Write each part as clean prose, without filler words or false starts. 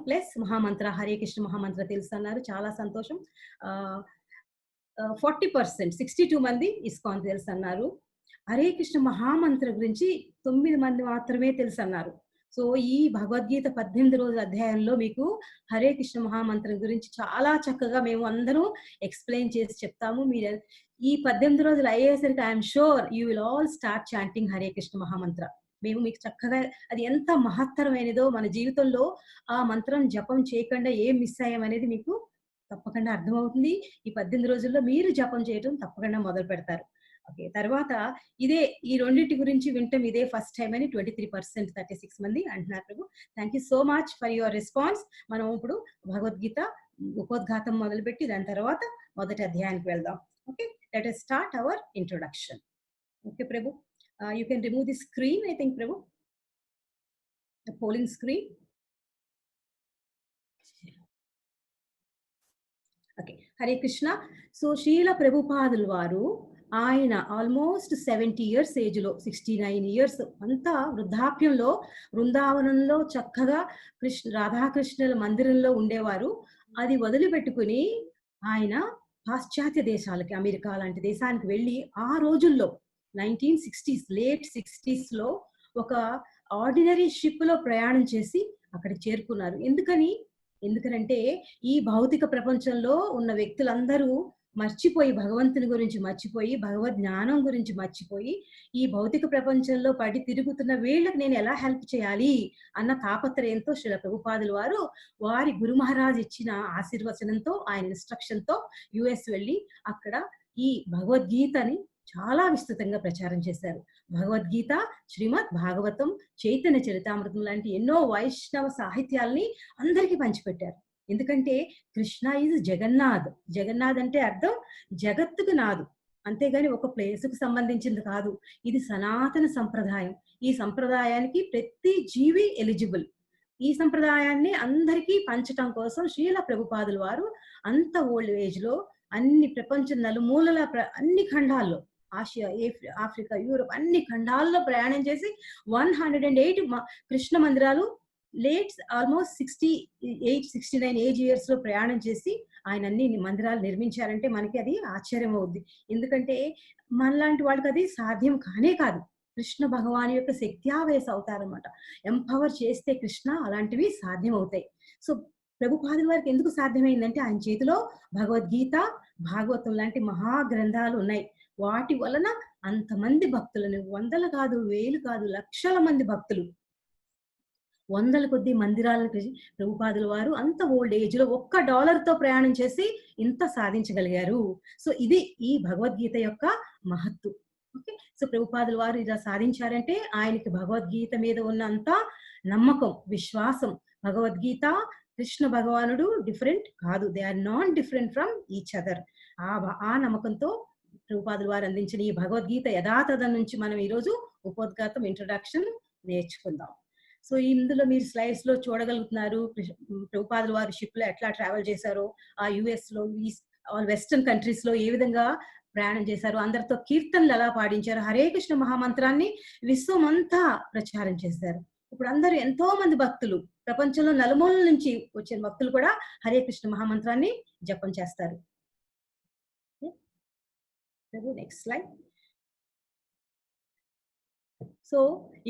Plus మహామంత్ర హరే కృష్ణ మహామంత్ర తెలుసు అన్నారు. చాలా సంతోషం. 40% 62 మంది ఇస్కాన్ తెలుసు అన్నారు. హరే కృష్ణ మహామంత్ర గురించి 9 మంది మాత్రమే తెలుసు అన్నారు. సో ఈ భగవద్గీత 18 రోజుల అధ్యాయంలో మీకు హరే కృష్ణ మహామంత్రం గురించి చాలా చక్కగా మేము అందరం ఎక్స్ప్లెయిన్ చేసి చెప్తాము. మీరు ఈ 18 రోజులు అయ్యేసరికి I'm sure you will all start chanting Hare Krishna మహామంత్ర. మేము మీకు చక్కగా అది ఎంత మహత్తరమైనదో మన జీవితంలో ఆ మంత్రం జపం చేయకుండా ఏం మిస్ అయ్యామనేది మీకు తప్పకుండా అర్థమవుతుంది. ఈ 18 రోజుల్లో మీరు జపం చేయడం తప్పకుండా మొదలు పెడతారు. ఓకే, తర్వాత ఇదే ఈ రెండింటి గురించి వింటాం ఇదే ఫస్ట్ టైం అని 23% 36 మంది అంటున్నారు. Prabhu thank you so much for your response. మనం ఇప్పుడు భగవద్గీత ఉపోద్ఘాతం మొదలుపెట్టి దాని తర్వాత మొదటి అధ్యాయానికి వెళ్దాం. Okay, let us start our introduction. Okay, Prabhu, you can remove the screen, I think, Prabhu, the polling screen. Okay, Hare Krishna. So Srila Prabhupada varu ఆయన ఆల్మోస్ట్ 70 years ఏజ్ లో 69 years అంతా వృద్ధాప్యంలో బృందావనంలో చక్కగా రాధాకృష్ణుల మందిరంలో ఉండేవారు. అది వదిలిపెట్టుకుని ఆయన పాశ్చాత్య దేశాలకి అమెరికా లాంటి దేశానికి వెళ్ళి ఆ రోజుల్లో 1960s లేట్ 60s లో ఒక ఆర్డినరీ షిప్ లో ప్రయాణం చేసి అక్కడ చేరుకున్నారు. ఎందుకనంటే ఈ భౌతిక ప్రపంచంలో ఉన్న వ్యక్తులందరూ మర్చిపోయి భగవంతుని గురించి మర్చిపోయి భగవద్ జ్ఞానం గురించి మర్చిపోయి ఈ భౌతిక ప్రపంచంలో పడి తిరుగుతున్న వీళ్ళకి నేను ఎలా హెల్ప్ చేయాలి అన్న తాపత్రయంతో శ్రీల ప్రభుపాదుల వారు వారి గురు మహారాజ్ ఇచ్చిన ఆశీర్వచనంతో ఆయన ఇన్స్ట్రక్షన్ తో యుఎస్ వెళ్ళి అక్కడ ఈ భగవద్గీతని చాలా విస్తృతంగా ప్రచారం చేశారు. భగవద్గీత, శ్రీమద్ భాగవతం, చైతన్య చరితామృతం లాంటి ఎన్నో వైష్ణవ సాహిత్యాల్ని అందరికీ పంచిపెట్టారు. ఎందుకంటే కృష్ణ ఈజ్ జగన్నాథ్. జగన్నాథ్ అంటే అర్థం జగత్తుకు నాదు, అంతేగాని ఒక ప్లేసుకు సంబంధించింది కాదు. ఇది సనాతన సంప్రదాయం. ఈ సంప్రదాయానికి ప్రతి జీవి ఎలిజిబుల్. ఈ సంప్రదాయాన్ని అందరికీ పంచటం కోసం శ్రీల ప్రభుపాదుల వారు అంత ఓల్డ్ ఏజ్ లో అన్ని ప్రపంచం నలుమూలల అన్ని ఖండాల్లో ఆసియా, ఆఫ్రికా, యూరోప్ అన్ని ఖండాల్లో ప్రయాణం చేసి 108 కృష్ణ మందిరాలు లేట్ ఆల్మోస్ట్ 68-69 ఏజ్ ఇయర్స్ లో ప్రయాణం చేసి ఆయన అన్ని మందిరాలు నిర్మించారంటే మనకి అది ఆశ్చర్యం అవుద్ది. ఎందుకంటే మనలాంటి వాళ్ళకి అది సాధ్యం కానే కాదు. కృష్ణ భగవాన్ యొక్క శక్త్యావేశ అవుతారనమాట. ఎంపవర్ చేస్తే కృష్ణ అలాంటివి సాధ్యం అవుతాయి. సో ప్రభుపాదుల వారికి ఎందుకు సాధ్యమైందంటే ఆయన చేతిలో భగవద్గీత, భాగవతం లాంటి మహాగ్రంథాలు ఉన్నాయి. వాటి వలన అంతమంది భక్తులను, వందలు కాదు, వేలు కాదు, లక్షల మంది భక్తులు, వందల కొద్ది మందిరాలకు ప్రభుపాదుల వారు అంత ఓల్డ్ ఏజ్ లో $1 తో ప్రయాణం చేసి ఇంత సాధించగలిగారు. సో ఇది ఈ భగవద్గీత యొక్క మహత్తు. ఓకే, సో ప్రభుపాదుల వారు ఇలా సాధించారంటే ఆయనకి భగవద్గీత మీద ఉన్నంత నమ్మకం, విశ్వాసం. భగవద్గీత, కృష్ణ భగవానుడు డిఫరెంట్ కాదు, they are not different from each other. ఆ నమ్మకంతో ప్రభుపాదుల వారు అందించిన ఈ భగవద్గీత యథాతథం నుంచి మనం ఈరోజు ఉపోద్ఘాతం ఇంట్రొడక్షన్ నేర్చుకుందాం. సో ఇందులో మీరు స్లైడ్స్ లో చూడగలుగుతున్నారు ప్రభుపాదుల వారు షిప్ లో ఎట్లా ట్రావెల్ చేశారో, ఆ యుఎస్ లో వెస్టర్న్ కంట్రీస్ లో ఏ విధంగా ప్రయాణం చేశారు, అందరితో కీర్తనలు ఎలా పాడించారు, హరే కృష్ణ మహామంత్రాన్ని విశ్వం అంతా ప్రచారం చేశారు. ఇప్పుడు అందరూ ఎంతో మంది భక్తులు, ప్రపంచంలో నలుమూలల నుంచి వచ్చిన భక్తులు కూడా హరే కృష్ణ మహామంత్రాన్ని జపం చేస్తారు. Next slide. సో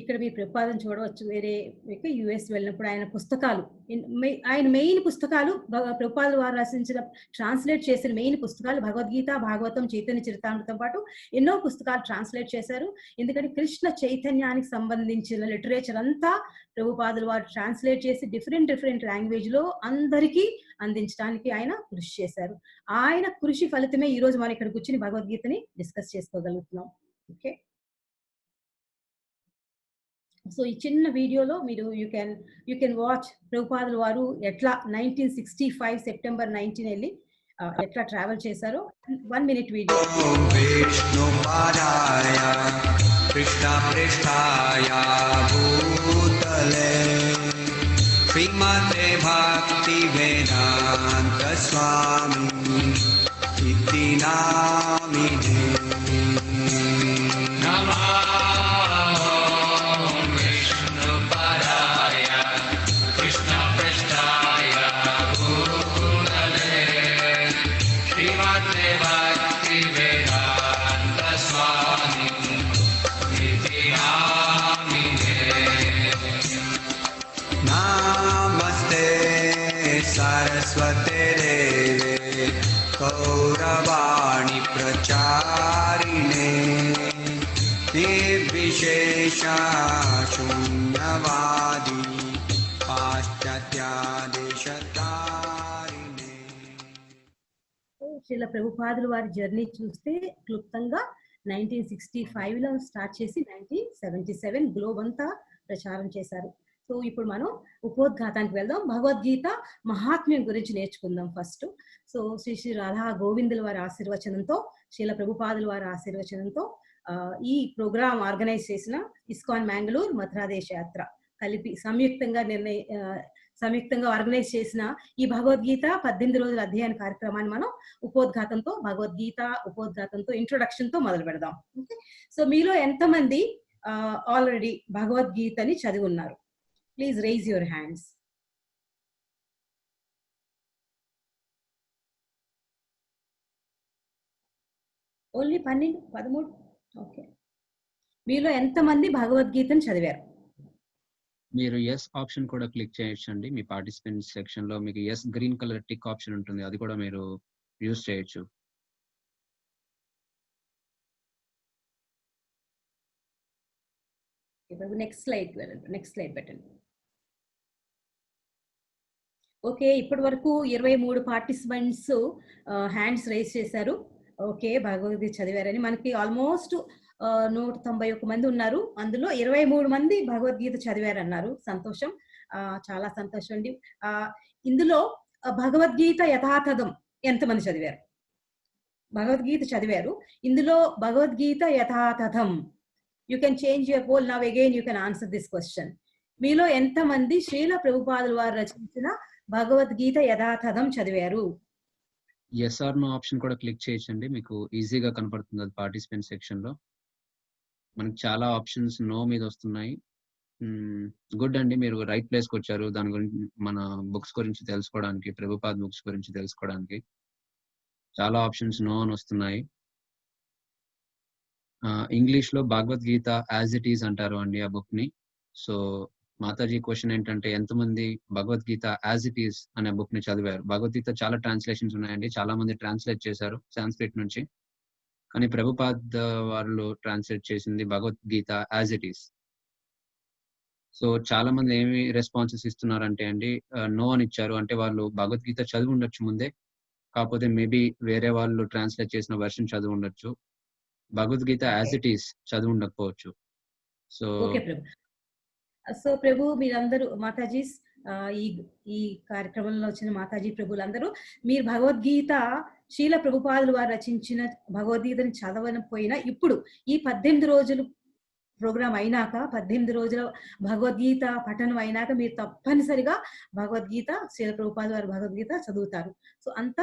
ఇక్కడ మీరు ప్రభుపాదం చూడవచ్చు. వేరే యుఎస్ వెళ్ళినప్పుడు ఆయన పుస్తకాలు, ఆయన మెయిన్ పుస్తకాలు ప్రభుపాదుల వారు రచించిన ట్రాన్స్లేట్ చేసిన మెయిన్ పుస్తకాలు భగవద్గీత, భాగవతం, చైతన్య చరితామృతం పాటు ఎన్నో పుస్తకాలు ట్రాన్స్లేట్ చేశారు. ఎందుకంటే కృష్ణ చైతన్యానికి సంబంధించిన లిటరేచర్ అంతా ప్రభుపాదుల వారు ట్రాన్స్లేట్ చేసి డిఫరెంట్ లాంగ్వేజ్ లో అందరికీ అందించడానికి ఆయన కృషి చేశారు. ఆయన కృషి ఫలితమే ఈ రోజు మనం ఇక్కడ కూర్చుని భగవద్గీతని డిస్కస్ చేసుకోగలుగుతున్నాం. ఓకే, సో ఈ చిన్న వీడియోలో మీరు యూ కెన్ వాచ్ ప్రభుపాదుల వారు ఎట్లా 1965 సెప్టెంబర్ 19 వెళ్ళి ఎట్లా ట్రావెల్ చేశారో 1 minute వీడియో. కృష్ణ పృష్ఠాయ భూతలే శ్రీమతే భక్తి వేదాంత స్వామి ఇతి నామినే నమః Krishna गौरवाणी प्रचारिणे निर्विशेषा शून्यवादी पाश्चात्यादेशतारिणे. శ్రీల ప్రభుపాదులు వారి జర్నీ చూస్తే క్లుప్తంగా 1965లో స్టార్ట్ చేసి 1977 గ్లోబ్ అంతా ప్రచారం చేశారు. సో ఇప్పుడు మనం ఉపోద్ఘాతానికి వెళ్దాం. భగవద్గీత మహాత్మ్యం గురించి నేర్చుకుందాం ఫస్ట్. సో శ్రీ శ్రీ రాధా గోవిందుల వారి ఆశీర్వచనంతో, శ్రీల ప్రభుపాదుల వారి ఆశీర్వచనంతో ఈ ప్రోగ్రామ్ ఆర్గనైజ్ చేసిన ఇస్కాన్ మ్యాంగళూరు మథురాదేశ యాత్ర కలిపి సంయుక్తంగా ఆర్గనైజ్ చేసిన ఈ భగవద్గీత 18 రోజుల అధ్యయన కార్యక్రమాన్ని మనం ఉపోద్ఘాతంతో ఇంట్రొడక్షన్ తో మొదలు పెడదాం. ఓకే, సో మీలో ఎంతమంది ఆల్రెడీ భగవద్గీతని చదివి ఉన్నారు? Please rise your hands. Only 12, 13. Okay, మీలో ఎంతమంది భగవద్గీతను చదివారు? మీరు ఎస్ ఆప్షన్ కూడా క్లిక్ చేయొచ్చండి. మీ పార్టిసిపెంట్స్ సెక్షన్ లో మీకు as green colour tick option ఉంటుంది, అది కూడా మీరు యూజ్ చేయొచ్చు. నెక్స్ట్ స్లైడ్ పెట్టండి. ఓకే, ఇప్పటి వరకు 23 పార్టిసిపెంట్స్ హ్యాండ్స్ రైజ్ చేశారు. ఓకే, భగవద్గీత చదివారని. మనకి ఆల్మోస్ట్ 191 మంది ఉన్నారు. అందులో 23 మంది భగవద్గీత చదివారన్నారు. సంతోషం, చాలా సంతోషం అండి. ఇందులో భగవద్గీత యథాతథం ఎంతమంది చదివారు? భగవద్గీత చదివారు. ఇందులో భగవద్గీత యథాతథం, you can change your poll now again, you can answer this question. మీలో ఎంతమంది శ్రీల ప్రభుపాదుల వారు రచించిన భగవద్గీత యథాతథం చదివారు? ఎస్ ఆర్ నో ఆప్షన్ కూడా క్లిక్ చేయొచ్చండి, మీకు ఈజీగా కనపడుతుంది అది పార్టిసిపెంట్ సెక్షన్ లో. మనకి చాలా ఆప్షన్స్ నో మీద వస్తున్నాయి. గుడ్ అండి, మీరు రైట్ ప్లేస్కి వచ్చారు. దాని గురించి మన బుక్స్ గురించి తెలుసుకోవడానికి, ప్రభుపాద్ బుక్స్ గురించి తెలుసుకోవడానికి చాలా ఆప్షన్స్ నో అని వస్తున్నాయి. ఇంగ్లీష్ లో భగవద్గీత యాజ్ ఇట్ ఈజ్ అంటారు అండి ఆ బుక్ ని. సో మాతాజీ క్వశ్చన్ ఏంటంటే, ఎంతమంది భగవద్గీత యాజ్ ఇట్ ఈజ్ అనే బుక్ ని చదివారు? భగవద్గీత చాలా ట్రాన్స్లేషన్స్ ఉన్నాయండి, చాలా మంది ట్రాన్స్లేట్ చేశారు సాంస్క్రిట్ నుంచి, కానీ ప్రభుపాద్ వాళ్ళు ట్రాన్స్లేట్ చేసింది Bhagavad Gita as it is. So చాలా మంది ఏమి రెస్పాన్సెస్ ఇస్తున్నారంటే అండి, నో అని ఇచ్చారు. అంటే వాళ్ళు భగవద్గీత చదివి ఉండొచ్చు ముందే, కాకపోతే మేబీ వేరే వాళ్ళు ట్రాన్స్లేట్ చేసిన వర్షన్ చదివి ఉండొచ్చు, భగవద్గీత యాజ్ ఇట్ ఈస్ చదివి ఉండకపోవచ్చు. సో సో ప్రభు, మీరందరూ మాతాజీస్, ఈ కార్యక్రమంలో వచ్చిన మాతాజీ ప్రభులందరూ మీరు భగవద్గీత శ్రీల ప్రభుపాదులు వారు రచించిన భగవద్గీతని చదవకపోయినా ఇప్పుడు ఈ 18 రోజులు ప్రోగ్రామ్ అయినాక, 18 రోజుల భగవద్గీత పఠనం అయినాక మీరు తప్పనిసరిగా భగవద్గీత, శ్రీల ప్రభుపాదుల వారి భగవద్గీత చదువుతారు. సో అంత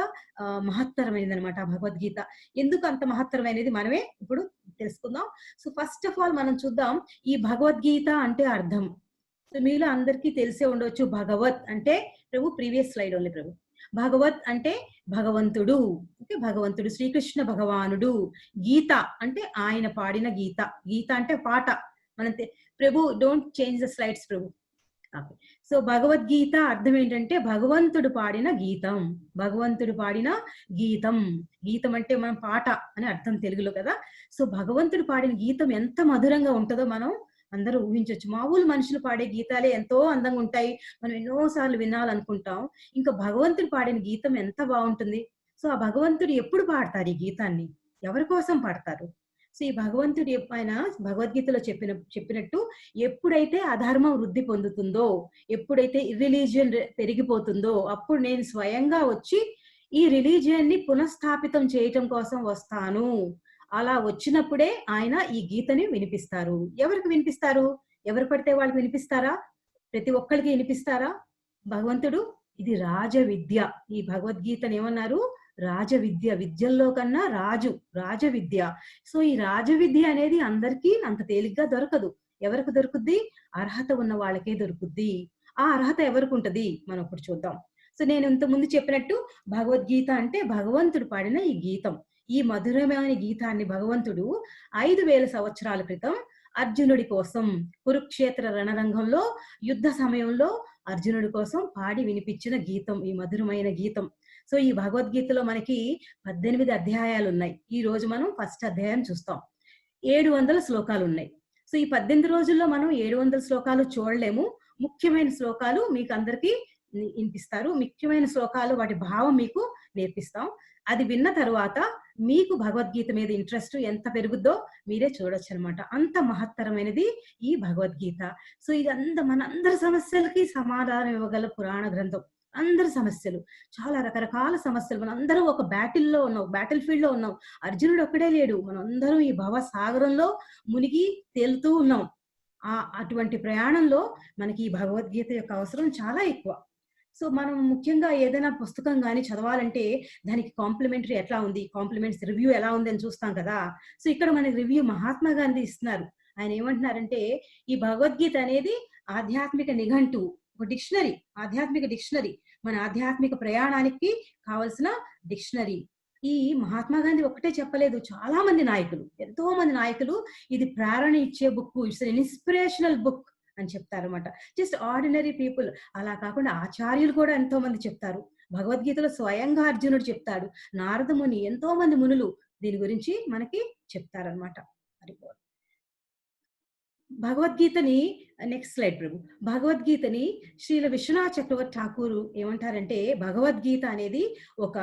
మహత్తరమైనది అనమాట భగవద్గీత. ఎందుకు అంత మహత్తరమైనది మనమే ఇప్పుడు తెలుసుకుందాం. సో ఫస్ట్ ఆఫ్ ఆల్ మనం చూద్దాం ఈ భగవద్గీత అంటే అర్థం. సో మీలో అందరికీ తెలిసే ఉండవచ్చు, భగవత్ అంటే ప్రభు, ప్రీవియస్ స్లైడ్ ఓన్లీ ప్రభు, భగవత్ అంటే భగవంతుడు. ఓకే, భగవంతుడు శ్రీకృష్ణ భగవానుడు. గీత అంటే ఆయన పాడిన గీత. గీత అంటే పాట. మనం Prabhu, don't change the slides Prabhu. So Bhagavad Gita అర్థం ఏంటంటే భగవంతుడు పాడిన గీతం. భగవంతుడు పాడిన గీతం. గీతం అంటే మనం పాట అని అర్థం తెలుగులో కదా. సో భగవంతుడు పాడిన గీతం ఎంత మధురంగా ఉంటుందో మనం అందరూ ఊహించవచ్చు. మామూలు మనుషులు పాడే గీతాలే ఎంతో అందంగా ఉంటాయి, మనం ఎన్నోసార్లు వినాలనుకుంటాం. ఇంకా భగవంతుడు పాడిన గీతం ఎంత బాగుంటుంది. సో ఆ భగవంతుడు ఎప్పుడు పాడతారు ఈ గీతాన్ని? ఎవరి కోసం పాడతారు? సో ఈ భగవంతుడు ఆయన భగవద్గీతలో చెప్పినట్టు ఎప్పుడైతే అధర్మం వృద్ధి పొందుతుందో, ఎప్పుడైతే ఇర్రిలీజియన్ పెరిగిపోతుందో, అప్పుడు నేను స్వయంగా వచ్చి ఈ రిలీజియన్ ని పునఃస్థాపితం చేయటం కోసం వస్తాను. అలా వచ్చినప్పుడే ఆయన ఈ గీతని వినిపిస్తారు. ఎవరికి వినిపిస్తారు? ఎవరు పడితే వాళ్ళకి వినిపిస్తారా? ప్రతి ఒక్కరికి వినిపిస్తారా? భగవంతుడు ఇది రాజ విద్య. ఈ భగవద్గీతను ఏమన్నారు? రాజ విద్య. విద్యల్లో కన్నా రాజ విద్య. సో ఈ రాజ విద్య అనేది అందరికీ అంత తేలిగ్గా దొరకదు. ఎవరికి దొరుకుద్ది? అర్హత ఉన్న వాళ్ళకే దొరుకుద్ది. ఆ అర్హత ఎవరికి ఉంటది మనం ఇప్పుడు చూద్దాం. సో నేను ఇంత ముందు చెప్పినట్టు భగవద్గీత అంటే భగవంతుడు పాడిన ఈ గీతం. ఈ మధురమైన గీతాన్ని భగవంతుడు 5000 సంవత్సరాల క్రితం అర్జునుడి కోసం కురుక్షేత్ర రణరంగంలో యుద్ధ సమయంలో అర్జునుడి కోసం పాడి వినిపించిన గీతం, ఈ మధురమైన గీతం. సో ఈ భగవద్గీతలో మనకి 18 అధ్యాయాలు ఉన్నాయి. ఈ రోజు మనం ఫస్ట్ అధ్యాయం చూస్తాం. 700 శ్లోకాలు ఉన్నాయి. సో ఈ 18 రోజుల్లో మనం 700 శ్లోకాలు చూడలేము. ముఖ్యమైన శ్లోకాలు మీకు అందరికీ వినిపిస్తారు. ముఖ్యమైన శ్లోకాలు వాటి భావం మీకు నేర్పిస్తాం. అది విన్న తర్వాత మీకు భగవద్గీత మీద ఇంట్రెస్ట్ ఎంత పెరుగుద్దో మీరే చూడొచ్చు అనమాట. అంత మహత్తరమైనది ఈ భగవద్గీత. సో ఇది మనందరి సమస్యలకి సమాధానం ఇవ్వగల పురాణ గ్రంథం. అందరి సమస్యలు, చాలా రకరకాల సమస్యలు, మనందరం ఒక బ్యాటిల్ ఫీల్డ్ లో ఉన్నాం. అర్జునుడు ఒక్కడే లేడు, మనందరం ఈ భవ సాగరంలో మునిగి తేలుతూ ఉన్నాం. అటువంటి ప్రయాణంలో మనకి ఈ భగవద్గీత యొక్క అవసరం చాలా ఎక్కువ. సో మనం ముఖ్యంగా ఏదైనా పుస్తకం కానీ చదవాలంటే దానికి కాంప్లిమెంటరీ ఎట్లా ఉంది, కాంప్లిమెంట్స్ రివ్యూ ఎలా ఉంది అని చూస్తాం కదా. సో ఇక్కడ మనకి రివ్యూ మహాత్మా గాంధీ ఇస్తున్నారు. ఆయన ఏమంటున్నారంటే ఈ భగవద్గీత అనేది ఆధ్యాత్మిక నిఘంటువు, ఒక డిక్షనరీ, ఆధ్యాత్మిక డిక్షనరీ, మన ఆధ్యాత్మిక ప్రయాణానికి కావలసిన డిక్షనరీ. ఈ మహాత్మా గాంధీ ఒక్కటే చెప్పలేదు, చాలా మంది నాయకులు, ఎంతో మంది నాయకులు ఇది ప్రేరణ ఇచ్చే బుక్, ఇట్స్ ఇన్స్పిరేషనల్ బుక్ అని చెప్తారన్నమాట. జస్ట్ ఆర్డినరీ పీపుల్ అలా కాకుండా ఆచార్యులు కూడా ఎంతో మంది చెప్తారు. భగవద్గీతలో స్వయంగా అర్జునుడు చెప్తాడు, నారద ముని, ఎంతో మంది మునులు దీని గురించి మనకి చెప్తారనమాట. భగవద్గీతని నెక్స్ట్ స్లైడ్ ప్రభు. భగవద్గీతని శ్రీల విశ్వనాథ్ చక్రవర్తి ఠాకూర్ ఏమంటారంటే భగవద్గీత అనేది ఒక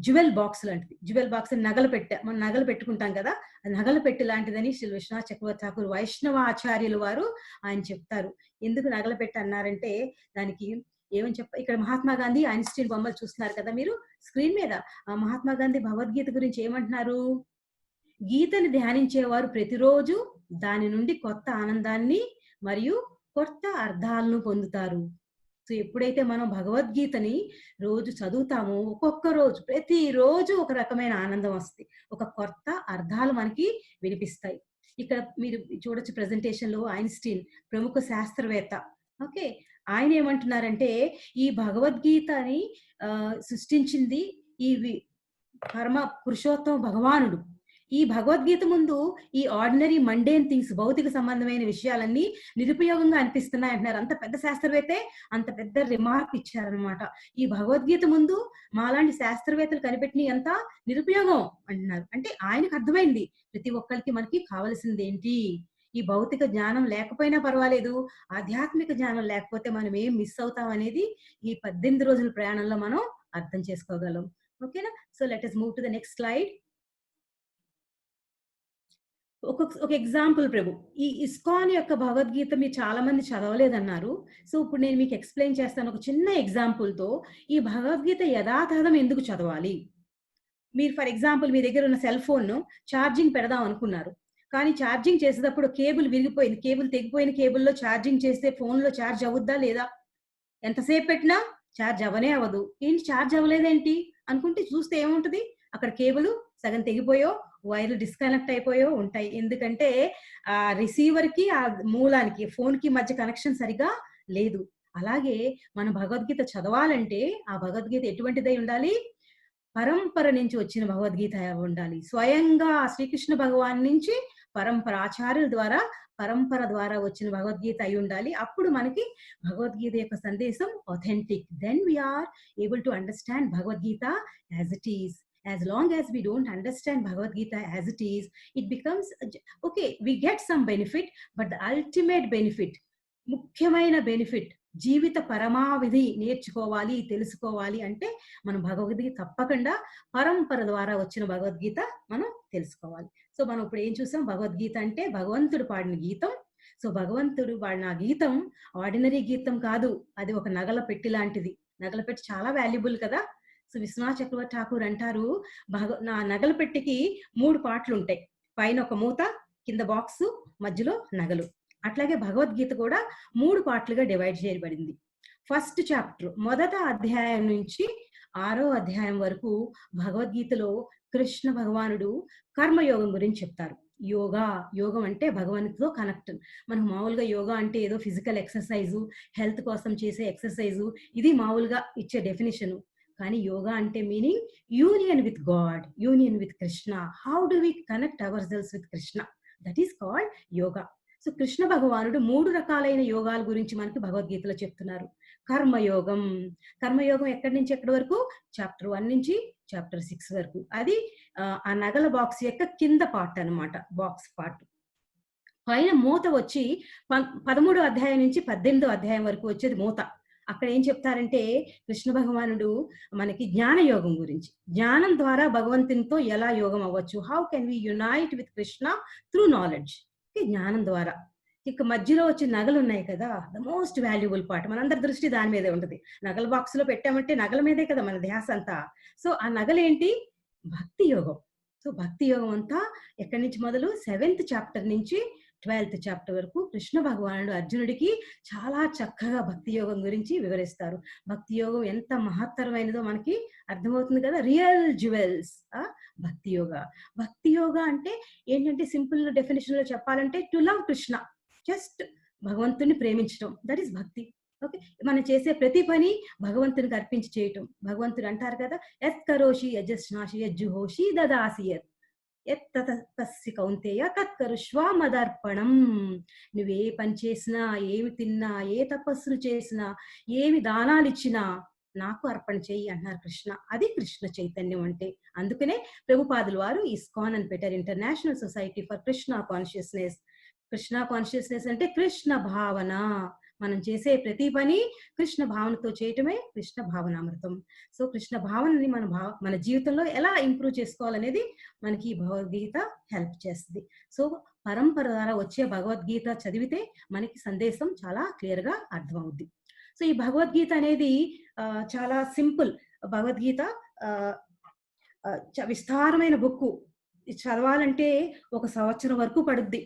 జ్యువెల్ బాక్స్ లాంటిది. జ్యువెల్ బాక్స్ నగలు మనం నగలు పెట్టుకుంటాం కదా, నగలు పెట్టి లాంటిదని శ్రీ విశ్వనాథ్ చక్రవర్తి ఠాకూర్ వైష్ణవ ఆచార్యులు వారు ఆయన చెప్తారు. ఎందుకు నగలు పెట్టి అన్నారంటే దానికి ఏమని ఇక్కడ మహాత్మా గాంధీ ఐన్స్టీన్ బొమ్మలు చూస్తున్నారు కదా మీరు స్క్రీన్ మీద. మహాత్మా గాంధీ భగవద్గీత గురించి ఏమంటున్నారు, గీతని ధ్యానించేవారు ప్రతిరోజు దాని నుండి కొత్త ఆనందాన్ని మరియు కొత్త అర్థాలను పొందుతారు. సో ఎప్పుడైతే మనం భగవద్గీతని రోజు చదువుతామో ఒక్కొక్క రోజు ప్రతిరోజు ఒక రకమైన ఆనందం వస్తుంది, ఒక కొత్త అర్థాలు మనకి వినిపిస్తాయి. ఇక్కడ మీరు చూడొచ్చు ప్రెజెంటేషన్ లో ఐన్స్టీన్ ప్రముఖ శాస్త్రవేత్త. ఓకే, ఆయన ఏమంటున్నారంటే ఈ భగవద్గీతని సృష్టించింది ఈ పరమ పురుషోత్తమ భగవానుడు. ఈ భగవద్గీత ముందు ఈ ఆర్డినరీ మండేన్ థింగ్స్, భౌతిక సంబంధమైన విషయాలన్నీ నిరుపయోగంగా అనిపిస్తున్నాయి అంటున్నారు. అంత పెద్ద శాస్త్రవేత్తే అంత పెద్ద రిమార్క్ ఇచ్చారనమాట. ఈ భగవద్గీత ముందు మాలాంటి శాస్త్రవేత్తలు కనిపెట్టిన అంత నిరుపయోగం అంటున్నారు. అంటే ఆయనకు అర్థమైంది ప్రతి ఒక్కరికి మనకి కావలసింది ఏంటి. ఈ భౌతిక జ్ఞానం లేకపోయినా పర్వాలేదు, ఆధ్యాత్మిక జ్ఞానం లేకపోతే మనం ఏం మిస్ అవుతాం అనేది ఈ 18 రోజుల ప్రయాణంలో మనం అర్థం చేసుకోగలం. ఓకేనా? So let us move to the next slide. ఒక ఎగ్జాంపుల్ ప్రభు, ఈ ఇస్కాన్ యొక్క భగవద్గీత మీరు చాలా మంది చదవలేదన్నారు. సో ఇప్పుడు నేను మీకు ఎక్స్ప్లెయిన్ చేస్తాను ఒక చిన్న ఎగ్జాంపుల్ తో. ఈ భగవద్గీత యథాతథం ఎందుకు చదవాలి. మీరు ఫర్ ఎగ్జాంపుల్ మీ దగ్గర ఉన్న సెల్ ఫోన్ ను ఛార్జింగ్ పెడదాం అనుకున్నారు, కానీ ఛార్జింగ్ చేసేటప్పుడు కేబుల్ విరిగిపోయింది, కేబుల్ తెగిపోయిన కేబుల్లో ఛార్జింగ్ చేస్తే ఫోన్ లో ఛార్జ్ అవుద్దా లేదా? ఎంతసేపు పెట్టినా ఛార్జ్ అవనే అవ్వదు. ఏంటి ఛార్జ్ అవ్వలేదేంటి అనుకుంటే చూస్తే ఏముంటది, అక్కడ కేబుల్ సగం తెగిపోయో వైర్లు డిస్కనెక్ట్ అయిపోయో ఉంటాయి. ఎందుకంటే ఆ రిసీవర్ కి ఆ మూలానికి ఫోన్ కి మధ్య కనెక్షన్ సరిగా లేదు. అలాగే మన భగవద్గీత చదవాలంటే ఆ భగవద్గీత ఎటువంటిదై ఉండాలి, పరంపర నుంచి వచ్చిన భగవద్గీత ఉండాలి. స్వయంగా శ్రీకృష్ణ భగవాన్ నుంచి పరంపర ఆచార్యుల ద్వారా పరంపర ద్వారా వచ్చిన భగవద్గీత అయి ఉండాలి. అప్పుడు మనకి భగవద్గీత యొక్క సందేశం authentic. Then we are able to understand Bhagavad-gita as it is. As long as we don't understand Bhagavad-gita as it is, it becomes okay, we get some benefit, but the ultimate benefit, ముఖ్యమైన benefit, జీవిత పరమావధి నేర్చుకోవాలి తెలుసుకోవాలి అంటే మనం భగవద్గీత తప్పకుండా పరంపర ద్వారా వచ్చిన భగవద్గీత మనం తెలుసుకోవాలి. సో మనం ఇప్పుడు ఏం చూసాం, భగవద్గీత అంటే భగవంతుడు పాడిన గీతం. సో భగవంతుడు పాడిన గీతం ఆర్డినరీ గీతం కాదు, అది ఒక నగల పెట్టి లాంటిది. నగల పెట్టి చాలా వాల్యుబుల్ కదా. సో విశ్వనాథ్ చక్రవర్తి ఠాకూర్ అంటారు, నా నగల పెట్టికి 3 పార్ట్లు ఉంటాయి, పైన ఒక మూత, కింద బాక్స్, మధ్యలో నగలు. అట్లాగే భగవద్గీత కూడా 3 పార్ట్లుగా డివైడ్ చేయబడింది. ఫస్ట్ చాప్టర్ మొదట అధ్యాయం నుంచి 6వ అధ్యాయం వరకు భగవద్గీతలో కృష్ణ భగవానుడు కర్మయోగం గురించి చెప్తారు. యోగం అంటే భగవంతుడితో కనెక్ట్. మనకు మామూలుగా యోగా అంటే ఏదో ఫిజికల్ ఎక్సర్సైజు, హెల్త్ కోసం చేసే ఎక్సర్సైజు, ఇది మామూలుగా ఇచ్చే డెఫినేషన్. కానీ యోగా అంటే meaning union with God, union with Krishna. How do we connect our selves with Krishna, that is called yoga. So Krishna భగవానుడు 3 రకాలైన యోగాల గురించి మనకి భగవద్గీతలో చెప్తున్నారు. కర్మయోగం. కర్మయోగం ఎక్కడి నుంచి ఎక్కడి వరకు? చాప్టర్ 1 నుంచి చాప్టర్ 6 వరకు. అది ఆ నగల బాక్స్ యొక్క కింద పార్ట్ అన్నమాట. Box part. పైన మూత వచ్చి 13వ అధ్యాయం నుంచి 18వ అధ్యాయం వరకు వచ్చేది మూత. అక్కడ ఏం చెప్తారంటే కృష్ణ భగవానుడు మనకి జ్ఞాన యోగం గురించి, జ్ఞానం ద్వారా భగవంతునితో ఎలా యోగం అవ్వచ్చు, how can we unite with Krishna through knowledge. జ్ఞానం ద్వారా. ఇక మధ్యలో వచ్చే నగలు ఉన్నాయి కదా, ద మోస్ట్ వాల్యుబుల్ పార్ట్. మనందరి దృష్టి దాని మీదే ఉంటుంది. నగల బాక్స్ లో పెట్టామంటే నగల మీదే కదా మన ధ్యాస అంతా. సో ఆ నగలేంటి? భక్తి యోగం. సో భక్తి యోగం అంతా ఎక్కడి నుంచి మొదలు 7th చాప్టర్ నుంచి 12th చాప్టర్ వరకు కృష్ణ భగవానుడు అర్జునుడికి చాలా చక్కగా భక్తి యోగం గురించి వివరిస్తారు. భక్తి యోగం ఎంత మహత్తరమైనదో మనకి అర్థమవుతుంది కదా. రియల్ జ్యువెల్స్ భక్తి యోగ. భక్తి యోగ అంటే ఏంటంటే సింపుల్ డెఫినేషన్ లో చెప్పాలంటే టు లవ్ కృష్ణ, జస్ట్ భగవంతుని ప్రేమించడం, దట్ ఈస్ భక్తి. ఓకే, మనం చేసే ప్రతి పని భగవంతునికి అర్పించి చేయటం. భగవంతుడు అంటారు కదా, యత్ కరోషి యజస్నాషి యజ్జుహోషి దదాసి యత్ తస్య కౌంతేయ తత్కరుష్వ మదర్పణం. నువ్వే పని చేసినా, ఏమి తిన్నా, ఏ తపస్సులు చేసినా, ఏమి దానాలు ఇచ్చినా నాకు అర్పణ చెయ్యి అన్నారు కృష్ణ. అది కృష్ణ చైతన్యం అంటే. అందుకనే ప్రభుపాదుల వారు ఇస్కాన్ అని పెట్టారు, international society for Krishna consciousness. Krishna consciousness అంటే కృష్ణ భావన. మనం చేసే ప్రతి పని కృష్ణ భావనతో చేయటమే కృష్ణ భావనామృతం. సో కృష్ణ భావనని మన జీవితంలో ఎలా ఇంప్రూవ్ చేసుకోవాలనేది మనకి ఈ భగవద్గీత హెల్ప్ చేస్తుంది. సో పరంపర ద్వారా వచ్చే భగవద్గీత చదివితే మనకి సందేశం చాలా క్లియర్ గా అర్థమవుద్ది. సో ఈ భగవద్గీత అనేది చాలా సింపుల్. భగవద్గీత విస్తారమైన బుక్. చదవాలంటే 1 సంవత్సరం వరకు పడుద్ది.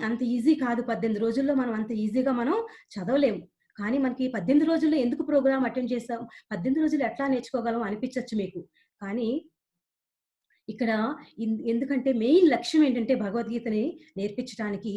అంత ఈజీ కాదు. 18 రోజుల్లో మనం అంత ఈజీగా మనం చదవలేము. కానీ మనకి 18 రోజుల్లో ఎందుకు ప్రోగ్రామ్ అటెండ్ చేసాం, 18 రోజులు ఎట్లా నేర్చుకోగలం అనిపించచ్చు మీకు. కానీ ఇక్కడ ఎందుకంటే మెయిన్ లక్ష్యం ఏంటంటే భగవద్గీతని నేర్పించడానికి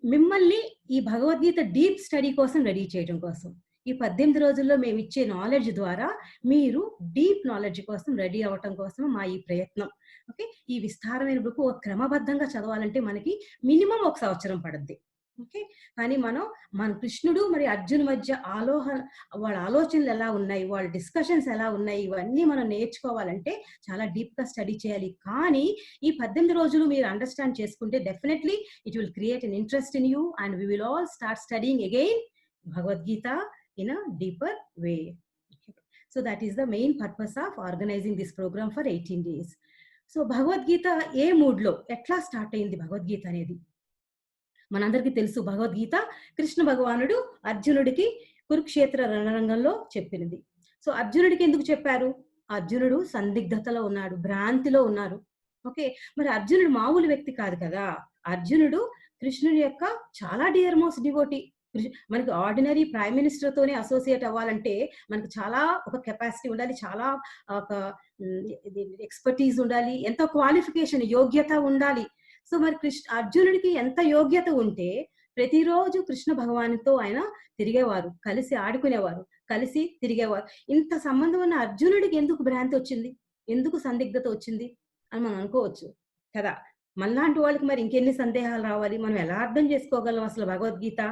మిమ్మల్ని ఈ భగవద్గీత డీప్ స్టడీ కోసం రెడీ చేయడం కోసం. ఈ 18 రోజుల్లో మేము ఇచ్చే నాలెడ్జ్ ద్వారా మీరు డీప్ నాలెడ్జ్ కోసం రెడీ అవ్వటం కోసం మా ఈ ప్రయత్నం. ఓకే, ఈ విస్తారమైన బుక్ క్రమబద్ధంగా చదవాలంటే మనకి మినిమం 1 సంవత్సరం పడుద్ది. ఓకే, కానీ మన కృష్ణుడు మరి అర్జున్ మధ్య వాళ్ళ ఆలోచనలు ఎలా ఉన్నాయి, వాళ్ళ డిస్కషన్స్ ఎలా ఉన్నాయి, ఇవన్నీ మనం నేర్చుకోవాలంటే చాలా డీప్ గా స్టడీ చేయాలి. కానీ ఈ 18 రోజులు మీరు అండర్స్టాండ్ చేసుకుంటే definitely it will create an interest in you and we will all start studying again Bhagavad Gita in a deeper way. So that is the main purpose of organizing this program for 18 days. So Bhagavad Gita A mood లో ఎట్లా start అయింది భగవద్గీత అనేది మనందరికీ తెలుసు. భగవద్గీత కృష్ణ భగవానుడు అర్జునుడికి కురుక్షేత్ర రణరంగంలో చెప్పినది. So అర్జునుడికి ఎందుకు చెప్పారు? అర్జునుడు సందిగ్ధతలో ఉన్నాడు, భ్రాంతిలో ఉన్నారు. ఓకే, మరి అర్జునుడు మామూలు వ్యక్తి కాదు కదా. అర్జునుడు కృష్ణుడి యొక్క చాలా డియర్ మోస్ట్ డివోటీ. మనకి ఆర్డినరీ ప్రైమ్ మినిస్టర్ తోనే అసోసియేట్ అవ్వాలంటే మనకు చాలా ఒక కెపాసిటీ ఉండాలి, చాలా ఒక ఎక్స్పర్టీజ్ ఉండాలి, ఎంతో క్వాలిఫికేషన్ యోగ్యత ఉండాలి. సో మరి అర్జునుడికి ఎంత యోగ్యత ఉంటే ప్రతిరోజు కృష్ణ భగవానుతో ఆయన తిరిగేవారు, కలిసి ఆడుకునేవారు, కలిసి తిరిగేవారు. ఇంత సంబంధం ఉన్న అర్జునుడికి ఎందుకు భ్రాంతి వచ్చింది, ఎందుకు సందిగ్ధత వచ్చింది అని మనం అనుకోవచ్చు కదా. మనలాంటి వాళ్ళకి మరి ఇంకెన్ని సందేహాలు రావాలి, మనం ఎలా అర్థం చేసుకోగలం అసలు భగవద్గీత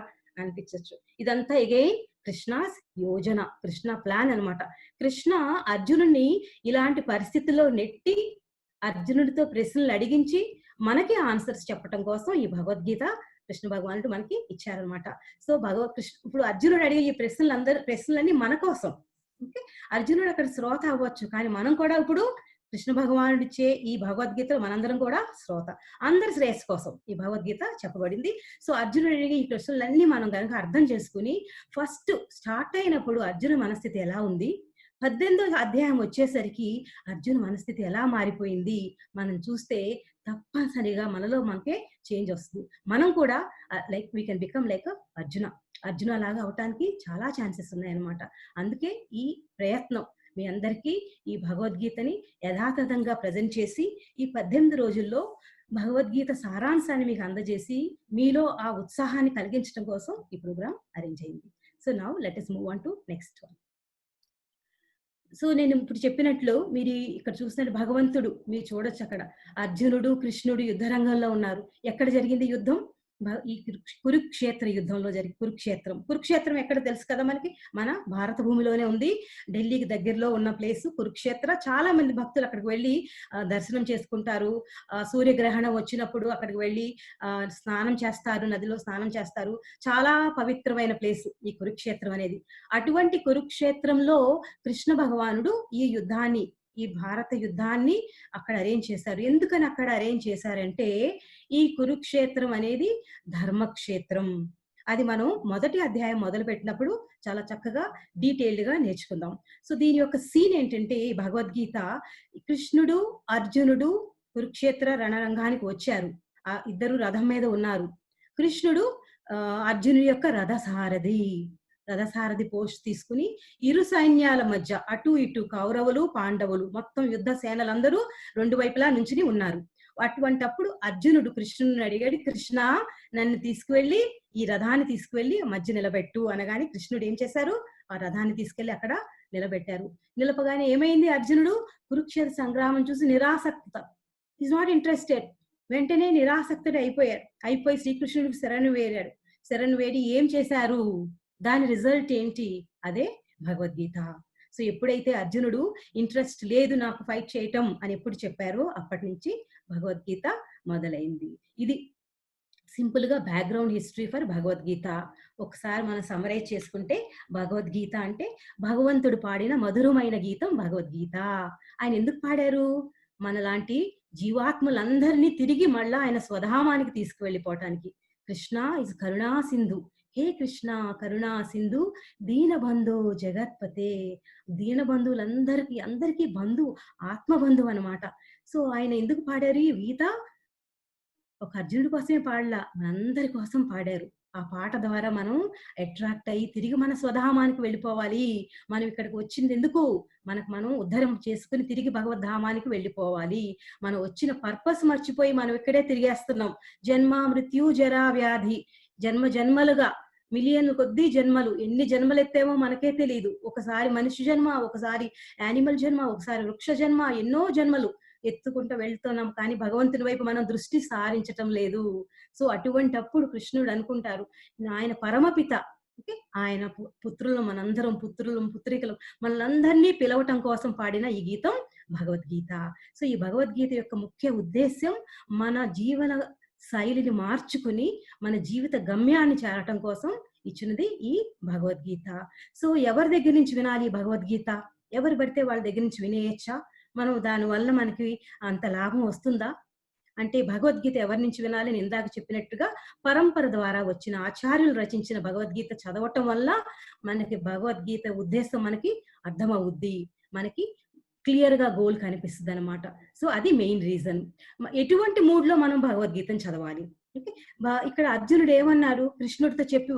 అనిపించచ్చు. ఇదంతా అగైన్ కృష్ణాస్ యోజన, కృష్ణ ప్లాన్ అన్నమాట. కృష్ణ అర్జునుడిని ఇలాంటి పరిస్థితుల్లో నెట్టి అర్జునుడితో ప్రశ్నలు అడిగించి మనకి ఆన్సర్స్ చెప్పడం కోసం ఈ భగవద్గీత కృష్ణ భగవానుడు మనకి ఇచ్చారనమాట. సో ఇప్పుడు అర్జునుడు అడిగే ఈ ప్రశ్నలన్నీ మన కోసం. ఓకే, అర్జునుడు అక్కడ శ్రోత అవ్వచ్చు, కానీ మనం కూడా ఇప్పుడు కృష్ణ భగవానుడిచ్చే ఈ భగవద్గీతలో మనందరం కూడా శ్రోత. అందరి శ్రేయస్ కోసం ఈ భగవద్గీత చెప్పబడింది. సో అర్జునుడు అడిగే ఈ ప్రశ్నలన్నీ మనం కనుక అర్థం చేసుకుని ఫస్ట్ స్టార్ట్ అయినప్పుడు అర్జునుడి మనస్థితి ఎలా ఉంది, 18వ అధ్యాయం వచ్చేసరికి అర్జున్ మనస్థితి ఎలా మారిపోయింది మనం చూస్తే తప్పనిసరిగా మనకే చేంజ్ వస్తుంది. మనం కూడా like we can become like Arjuna లాగా అవటానికి చాలా ఛాన్సెస్ ఉన్నాయన్నమాట. అందుకే ఈ ప్రయత్నం మీ అందరికీ ఈ భగవద్గీతని యథాతథంగా ప్రజెంట్ చేసి ఈ 18 రోజుల్లో భగవద్గీత సారాంశాన్ని మీకు అందజేసి మీలో ఆ ఉత్సాహాన్ని కలిగించడం కోసం ఈ ప్రోగ్రామ్ అరేంజ్ అయింది. So now let us move on to next one. So నేను ఇప్పుడు చెప్పినట్లు మీరు ఇక్కడ చూసిన భగవంతుడు మీరు చూడొచ్చు, అక్కడ అర్జునుడు కృష్ణుడు యుద్ధ రంగంలో ఉన్నారు. ఎక్కడ జరిగింది యుద్ధం? ఈ కురుక్షేత్ర యుద్ధంలో జరిగి కురుక్షేత్రం ఎక్కడ తెలుసు కదా మనకి, మన భారత భూమిలోనే ఉంది. ఢిల్లీకి దగ్గరలో ఉన్న ప్లేస్ కురుక్షేత్ర. చాలా మంది భక్తులు అక్కడికి వెళ్ళి దర్శనం చేసుకుంటారు. సూర్యగ్రహణం వచ్చినప్పుడు అక్కడికి వెళ్ళి స్నానం చేస్తారు, నదిలో స్నానం చేస్తారు. చాలా పవిత్రమైన ప్లేస్ ఈ కురుక్షేత్రం అనేది. అటువంటి కురుక్షేత్రంలో కృష్ణ భగవానుడు ఈ భారత యుద్ధాన్ని అక్కడ అరేంజ్ చేశారు. ఎందుకని అక్కడ అరేంజ్ చేశారంటే, ఈ కురుక్షేత్రం అనేది ధర్మక్షేత్రం. అది మనం మొదటి అధ్యాయం మొదలు పెట్టినప్పుడు చాలా చక్కగా డీటెయిల్డ్ గా నేర్చుకుందాం. సో దీని యొక్క సీన్ ఏంటంటే, ఈ భగవద్గీత కృష్ణుడు అర్జునుడు కురుక్షేత్ర రణరంగానికి వచ్చారు. ఆ ఇద్దరు రథం మీద ఉన్నారు. కృష్ణుడు అర్జునుడి యొక్క రథసారథి పోస్ట్ తీసుకుని ఇరు సైన్యాల మధ్య అటు ఇటు కౌరవులు పాండవులు మొత్తం యుద్ధ సేనలందరూ రెండు వైపులా నుంచుని ఉన్నారు. అటువంటప్పుడు అర్జునుడు కృష్ణుని అడిగాడు, కృష్ణ నన్ను తీసుకువెళ్ళి ఈ రథాన్ని తీసుకువెళ్ళి మధ్య నిలబెట్టు అనగానే కృష్ణుడు ఏం చేశారు, ఆ రథాన్ని తీసుకెళ్లి అక్కడ నిలబెట్టారు. నిలపగానే ఏమైంది, అర్జునుడు కురుక్షేత్ర సంగ్రామం చూసి నిరాసక్త, ఈజ్ నాట్ ఇంట్రెస్టెడ్. వెంటనే నిరాసక్తుడు అయిపోయి శ్రీకృష్ణుడికి శరణు వేడి ఏం చేశారు, దాని రిజల్ట్ ఏంటి, అదే భగవద్గీత. సో ఎప్పుడైతే అర్జునుడు ఇంట్రెస్ట్ లేదు నాకు ఫైట్ చేయటం అని ఎప్పుడు చెప్పారో అప్పటి నుంచి భగవద్గీత మొదలైంది. ఇది సింపుల్ గా బ్యాక్గ్రౌండ్ హిస్టరీ ఫర్ భగవద్గీత. ఒకసారి మనం సమరైజ్ చేసుకుంటే, భగవద్గీత అంటే భగవంతుడు పాడిన మధురమైన గీతం భగవద్గీత. ఆయన ఎందుకు పాడారు, మనలాంటి జీవాత్మలందరినీ తిరిగి మళ్ళా ఆయన స్వధామానికి తీసుకువెళ్ళిపోవటానికి. కృష్ణ ఇస్ కరుణా సింధు, హే కృష్ణ కరుణా సింధు దీనబంధు జగత్పతే. అందరికీ బంధు, ఆత్మబంధువు అనమాట. సో ఆయన ఎందుకు పాడారు ఈ గీత, ఒక అర్జునుడి కోసమే పాడలా, మనందరి కోసం పాడారు. ఆ పాట ద్వారా మనం అట్రాక్ట్ అయ్యి తిరిగి మన స్వధామానికి వెళ్ళిపోవాలి. మనం ఇక్కడికి వచ్చింది ఎందుకు, మనం ఉద్ధరం చేసుకుని తిరిగి భగవద్ధామానికి వెళ్ళిపోవాలి. మనం వచ్చిన పర్పస్ మర్చిపోయి మనం ఇక్కడే తిరిగేస్తున్నాం. జన్మ మృత్యు జరా వ్యాధి, జన్మలుగా మిలియన్ కొద్దీ జన్మలు, ఎన్ని జన్మలు ఎత్తామో మనకే తెలియదు. ఒకసారి మనిషి జన్మ, ఒకసారి యానిమల్ జన్మ, ఒకసారి వృక్ష జన్మ, ఎన్నో జన్మలు ఎత్తుకుంటూ వెళ్తున్నాం. కానీ భగవంతుని వైపు మనం దృష్టి సారించటం లేదు. సో అటువంటప్పుడు కృష్ణుడు అనుకుంటారు, ఆయన పరమపిత, ఆయన పుత్రికలు మనందరినీ పిలవటం కోసం పాడిన ఈ గీతం భగవద్గీత. సో ఈ భగవద్గీత యొక్క ముఖ్య ఉద్దేశ్యం మన జీవన శైలిని మార్చుకుని మన జీవిత గమ్యాన్ని చేరటం కోసం ఇచ్చినది ఈ భగవద్గీత. సో ఎవరి దగ్గర నుంచి వినాలి భగవద్గీత, ఎవరు పడితే వాళ్ళ దగ్గర నుంచి వినేయచ్చా, మనం దాని వల్ల మనకి అంత లాభం వస్తుందా అంటే, భగవద్గీత ఎవరి నుంచి వినాలి, నేను ఇందాక చెప్పినట్టుగా పరంపర ద్వారా వచ్చిన ఆచార్యులు రచించిన భగవద్గీత చదవటం వల్ల మనకి భగవద్గీత ఉద్దేశం మనకి అర్థమవుద్ది, మనకి క్లియర్ గా గోల్ కనిపిస్తుంది అనమాట. సో అది మెయిన్ రీజన్. ఎటువంటి మూడ్ లో మనం భగవద్గీతను చదవాలి. ఇక్కడ అర్జునుడు ఏమన్నారు, కృష్ణుడితో చెప్పి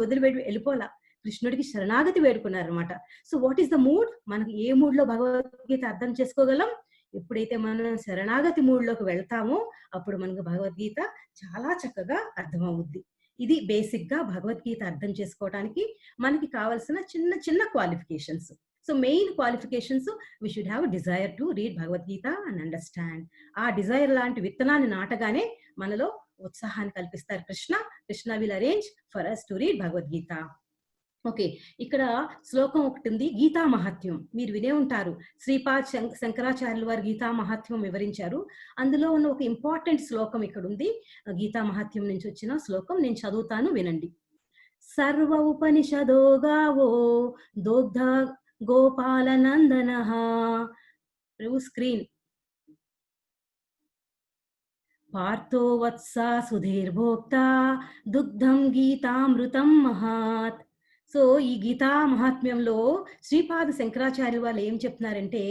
వెళ్ళిపోలా, కృష్ణుడికి శరణాగతి వేడుకున్నారు అనమాట. So what is the mood, మనకి ఏ మూడ్ లో భగవద్గీత అర్థం చేసుకోగలం, ఎప్పుడైతే మనం శరణాగతి మూడ్ లోకి వెళ్తామో అప్పుడు మనకు భగవద్గీత చాలా చక్కగా అర్థమవుద్ది. ఇది బేసిక్ గా భగవద్గీత అర్థం చేసుకోవడానికి మనకి కావాల్సిన చిన్న చిన్న qualifications. So main qualifications, we should have a desire to read Bhagavad-Gita and understand. ఆ డిజైర్ లాంటి విత్తనాన్ని నాటగానే మనలో ఉత్సాహాన్ని కల్పిస్తారు Krishna will arrange for us to read Bhagavad Gita. Okay, ఇక్కడ శ్లోకం ఒకటి ఉంది, గీతా మహాత్మ్యం. మీరు వినే ఉంటారు, శ్రీపాద్ శంకరాచార్యుల వారు గీతా మహాత్మ్యం వివరించారు. అందులో ఉన్న ఒక ఇంపార్టెంట్ శ్లోకం ఇక్కడ ఉంది, గీతా మహాత్మ్యం నుంచి వచ్చిన శ్లోకం, నేను చదువుతాను, వినండి. సర్వ ఉపనిషదో గావో దోగ్ధ గోపాల నందన. ప్రభు స్క్రీన్. పార్థో వత్సా సుధీర్భోక్త దుగ్ధం గీతామృతం మహాత్. సో ఈ గీతా మహాత్మ్యంలో శ్రీపాద శంకరాచార్య వాళ్ళు ఏం చెప్తున్నారంటే,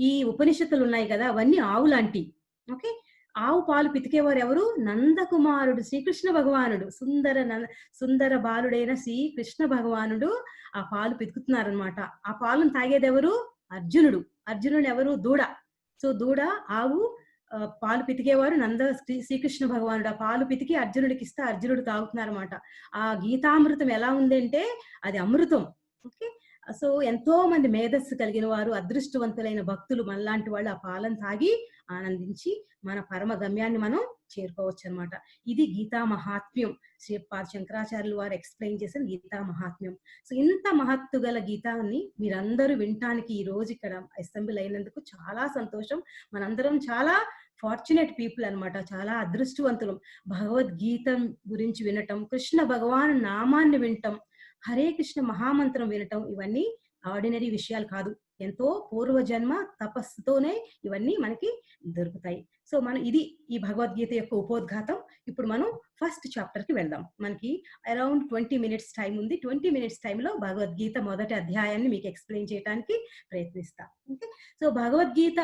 ఈ ఉపనిషత్తులు ఉన్నాయి కదా అవన్నీ ఆవు లాంటి. ఓకే, ఆవు పాలు పితికేవారు ఎవరు, నందకుమారుడు శ్రీకృష్ణ భగవానుడు, సుందర బాలుడైన శ్రీకృష్ణ భగవానుడు ఆ పాలు పితుకుతున్నారనమాట. ఆ పాలను తాగేది ఎవరు, అర్జునుడు ఎవరు, దూడ. సో దూడ, ఆవు పాలు పితికేవారు శ్రీకృష్ణ భగవానుడు. ఆ పాలు పితికి అర్జునుడికి ఇస్తే అర్జునుడు తాగుతున్నారన్నమాట. ఆ గీతామృతం ఎలా ఉంది అంటే అది అమృతం. ఓకే, సో ఎంతో మంది మేధస్సు కలిగిన వారు, అదృష్టవంతులైన భక్తులు మనలాంటి వాళ్ళు ఆ పాలను తాగి ఆనందించి మన పరమ గమ్యాన్ని మనం చేరుకోవచ్చు అనమాట. ఇది గీతా మహాత్మ్యం. శ్రీపాద శంకరాచార్యులు వారు ఎక్స్ప్లెయిన్ చేసిన గీతా మహాత్మ్యం. సో ఇంత మహత్తు గల గీతాన్ని మీరందరూ వినటానికి ఈ రోజు ఇక్కడ అసెంబ్లీ అయినందుకు చాలా సంతోషం. మనందరం చాలా ఫార్చునేట్ పీపుల్ అన్నమాట. చాలా అదృష్టవంతులం. భగవద్గీత గురించి వినటం, కృష్ణ భగవాన్ నామాన్ని వినటం, హరే కృష్ణ మహామంత్రం వినటం, ఇవన్నీ ఆర్డినరీ విషయాలు కాదు. ఎంతో పూర్వజన్మ తపస్సుతోనే ఇవన్నీ మనకి దొరుకుతాయి. సో ఇది ఈ భగవద్గీత యొక్క ఉపోద్ఘాతం. ఇప్పుడు మనం ఫస్ట్ చాప్టర్ కి వెళ్దాం. మనకి అరౌండ్ 20 minutes టైం ఉంది. 20 minutes టైంలో భగవద్గీత మొదటి అధ్యాయాన్ని మీకు ఎక్స్ప్లెయిన్ చేయడానికి ప్రయత్నిస్తా. ఓకే, సో భగవద్గీత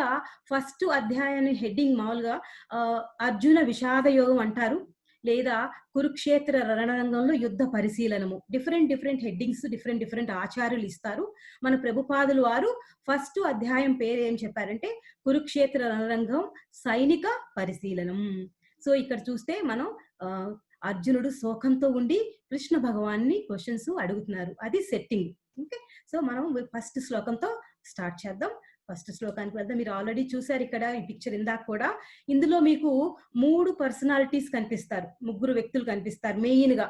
ఫస్ట్ అధ్యాయాన్ని హెడ్డింగ్ మామూలుగా అర్జున విషాద యోగం అంటారు, లేదా కురుక్షేత్ర రణరంగంలో యుద్ధ పరిశీలనము. డిఫరెంట్ హెడ్డింగ్స్ డిఫరెంట్ ఆచార్యులు ఇస్తారు. మన ప్రభుపాదులు వారు ఫస్ట్ అధ్యాయం పేరు ఏం చెప్పారంటే కురుక్షేత్ర రణరంగం సైనిక పరిశీలనం. సో ఇక్కడ చూస్తే మనం అర్జునుడు శోకంతో ఉండి కృష్ణ భగవాన్ని క్వశ్చన్స్ అడుగుతున్నారు. అది సెట్టింగ్. ఓకే, సో మనం ఫస్ట్ శ్లోకంతో స్టార్ట్ చేద్దాం. ఫస్ట్ శ్లోకానికి వెళ్దాం. మీరు ఆల్రెడీ చూసారు ఇక్కడ ఈ పిక్చర్ ఇందాక కూడా. ఇందులో మీకు 3 పర్సనాలిటీస్ కనిపిస్తారు, 3 వ్యక్తులు కనిపిస్తారు మెయిన్ గా.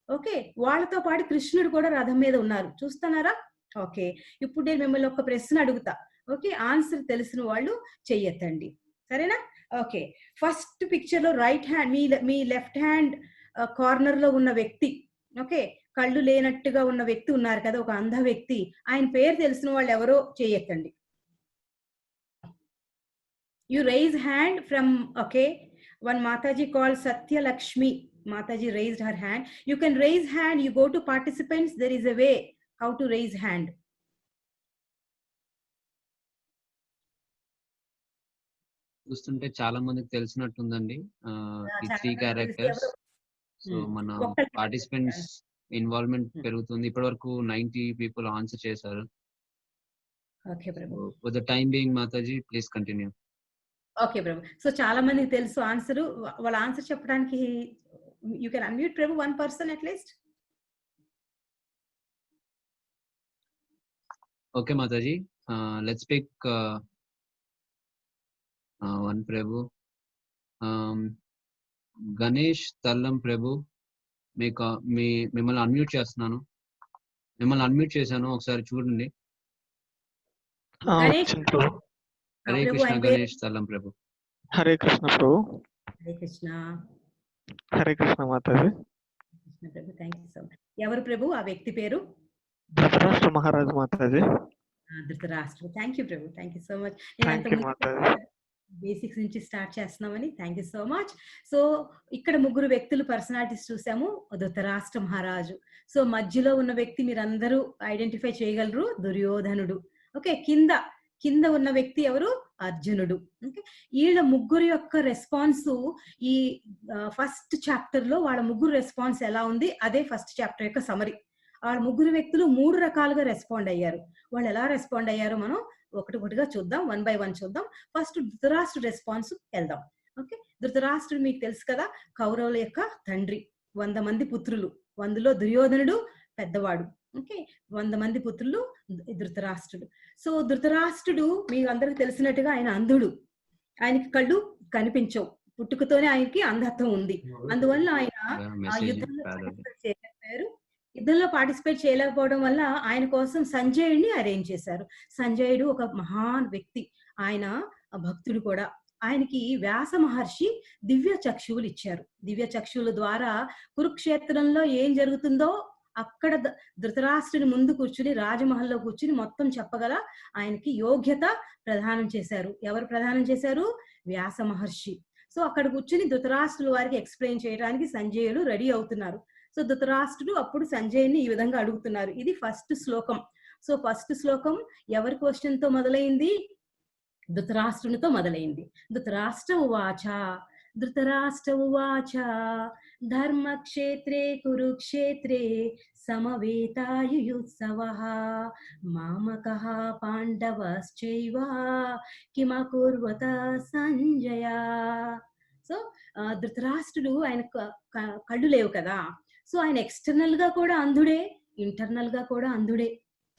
ఓకే, వాళ్ళతో పాటు కృష్ణుడు కూడా రథం మీద ఉన్నారు, చూస్తున్నారా? ఓకే, ఇప్పుడు నేను మిమ్మల్ని ఒక ప్రశ్న అడుగుతా. ఓకే, ఆన్సర్ తెలిసిన వాళ్ళు చెయ్యొద్దండి, సరేనా? ఓకే, ఫస్ట్ పిక్చర్ లో రైట్ హ్యాండ్, మీ లెఫ్ట్ హ్యాండ్ కార్నర్ లో ఉన్న వ్యక్తి, ఓకే, కళ్ళు లేనట్టుగా ఉన్న వ్యక్తి ఉన్నారు కదా, ఒక అంధ వ్యక్తి. ఆయన పేరు తెలిసిన వాళ్ళు ఎవరో చెయ్యొద్దండి. You raise hand from, okay, one Mataji called Satya Lakshmi. Mataji raised her hand. You can raise hand. You go to participants. There is a way how to raise hand. చూస్తుంటే చాలా మందికి తెలిసినట్టుందండి ఈ 3 క్యారెక్టర్స్. సో మన participants involvement పెరుగుతుంది. ఇప్పటి వరకు 90 people answer చేశారు. Okay Prabhu. For the time being Mataji please continue. Okay Prabhu. So చాలా మందికి తెలుసు ఆన్సర్. వాళ్ళ ఆన్సర్ చెప్పడానికి you can unmute Prabhu, 1 person at least. Okay Mataji, let's pick one Prabhu. Ganesh Tallam Prabhu, మిమ్మల్ని అన్మ్యూట్ చేస్తున్నాను. మిమ్మల్ని అన్మ్యూట్ చేశాను, ఒకసారి చూడండి. హరే కృష్ణ గణేష్ తల్లం ప్రభు. హరే కృష్ణ ప్రభు. హరే కృష్ణ. హరే కృష్ణ మాతాజీ. కృష్ణ ప్రభు, థ్యాంక్ యూ సో మచ్. ఎవరు ప్రభు ఆ వ్యక్తి పేరు? ధృతరాష్ట్ర మహారాజు Mataji. Dhritarashtra. Thank you Prabhu, thank you so much. Basics నుంచి స్టార్ట్ చేస్తున్నామని thank you so much. So ఇక్కడ 3 వ్యక్తులు పర్సనాలిటీస్ చూసాము. ధృతరాష్ట్ర మహారాజు. సో మధ్యలో ఉన్న వ్యక్తి మీరందరూ ఐడెంటిఫై చేయగలరు, దుర్యోధనుడు. ఓకే, కింద ఉన్న వ్యక్తి ఎవరు? అర్జునుడు. ఓకే, వీళ్ళ 3 యొక్క రెస్పాన్స్ ఈ ఫస్ట్ చాప్టర్ లో వాళ్ళ 3 రెస్పాన్స్ ఎలా ఉంది, అదే ఫస్ట్ చాప్టర్ యొక్క సమరీ. వాళ్ళ 3 వ్యక్తులు 3 రకాలుగా రెస్పాండ్ అయ్యారు. వాళ్ళు ఎలా రెస్పాండ్ అయ్యారో మనం ఒకటిగా చూద్దాం, 1 by 1 చూద్దాం. ఫస్ట్ ధృతరాష్ట్రుడు రెస్పాన్స్ వెళ్దాం. ఓకే, ధృతరాష్ట్రుడు మీకు తెలుసు కదా, కౌరవుల యొక్క తండ్రి. 100 మంది పుత్రులు, అందులో దుర్యోధనుడు పెద్దవాడు. ఓకే, 100 మంది పుత్రులు ధృతరాష్ట్రుడు. సో ధృతరాష్ట్రుడు మీకు అందరికి తెలిసినట్టుగా ఆయన అంధుడు. ఆయనకి కళ్ళు కనిపించవు, పుట్టుకతోనే ఆయనకి అంధత్వం ఉంది. అందువల్ల ఆయన యుద్ధంలో పార్టిసిపేట్ చేయలేకపోవడం వల్ల ఆయన కోసం సంజయుడిని అరేంజ్ చేశారు. సంజయుడు ఒక మహాన్ వ్యక్తి, ఆయన భక్తుడు కూడా. ఆయనకి వ్యాస మహర్షి దివ్య చక్షువులు ఇచ్చారు. దివ్య చక్షువుల ద్వారా కురుక్షేత్రంలో ఏం జరుగుతుందో అక్కడ ధృతరాష్ట్రుని ముందు కూర్చుని, రాజమహల్లో కూర్చుని మొత్తం చెప్పగల ఆయనకి యోగ్యత ప్రదానం చేశారు. ఎవరు ప్రదానం చేశారు? వ్యాస మహర్షి. సో అక్కడ కూర్చుని ధృతరాష్ట్రుల వారికి ఎక్స్ప్లెయిన్ చేయడానికి సంజయులు రెడీ అవుతున్నారు. సో ధృతరాష్ట్రుడు అప్పుడు సంజయుని ఈ విధంగా అడుగుతున్నారు. ఇది ఫస్ట్ శ్లోకం. సో ఫస్ట్ శ్లోకం ఎవరి క్వశ్చన్ తో మొదలైంది? ధృతరాష్ట్రునితో మొదలైంది. ధృతరాష్ట్ర ఉవాచ ధర్మక్షేత్రే కురుక్షేత్రే సమవేతాయుయుత్సవః మామకః పాండవశ్చైవ కిమకుర్వత సంజయ. సో ధృతరాష్ట్రుడు, ఆయన కళ్ళు లేవు కదా. సో ఆయన ఎక్స్టర్నల్ గా కూడా అంధుడే, ఇంటర్నల్ గా కూడా అంధుడే.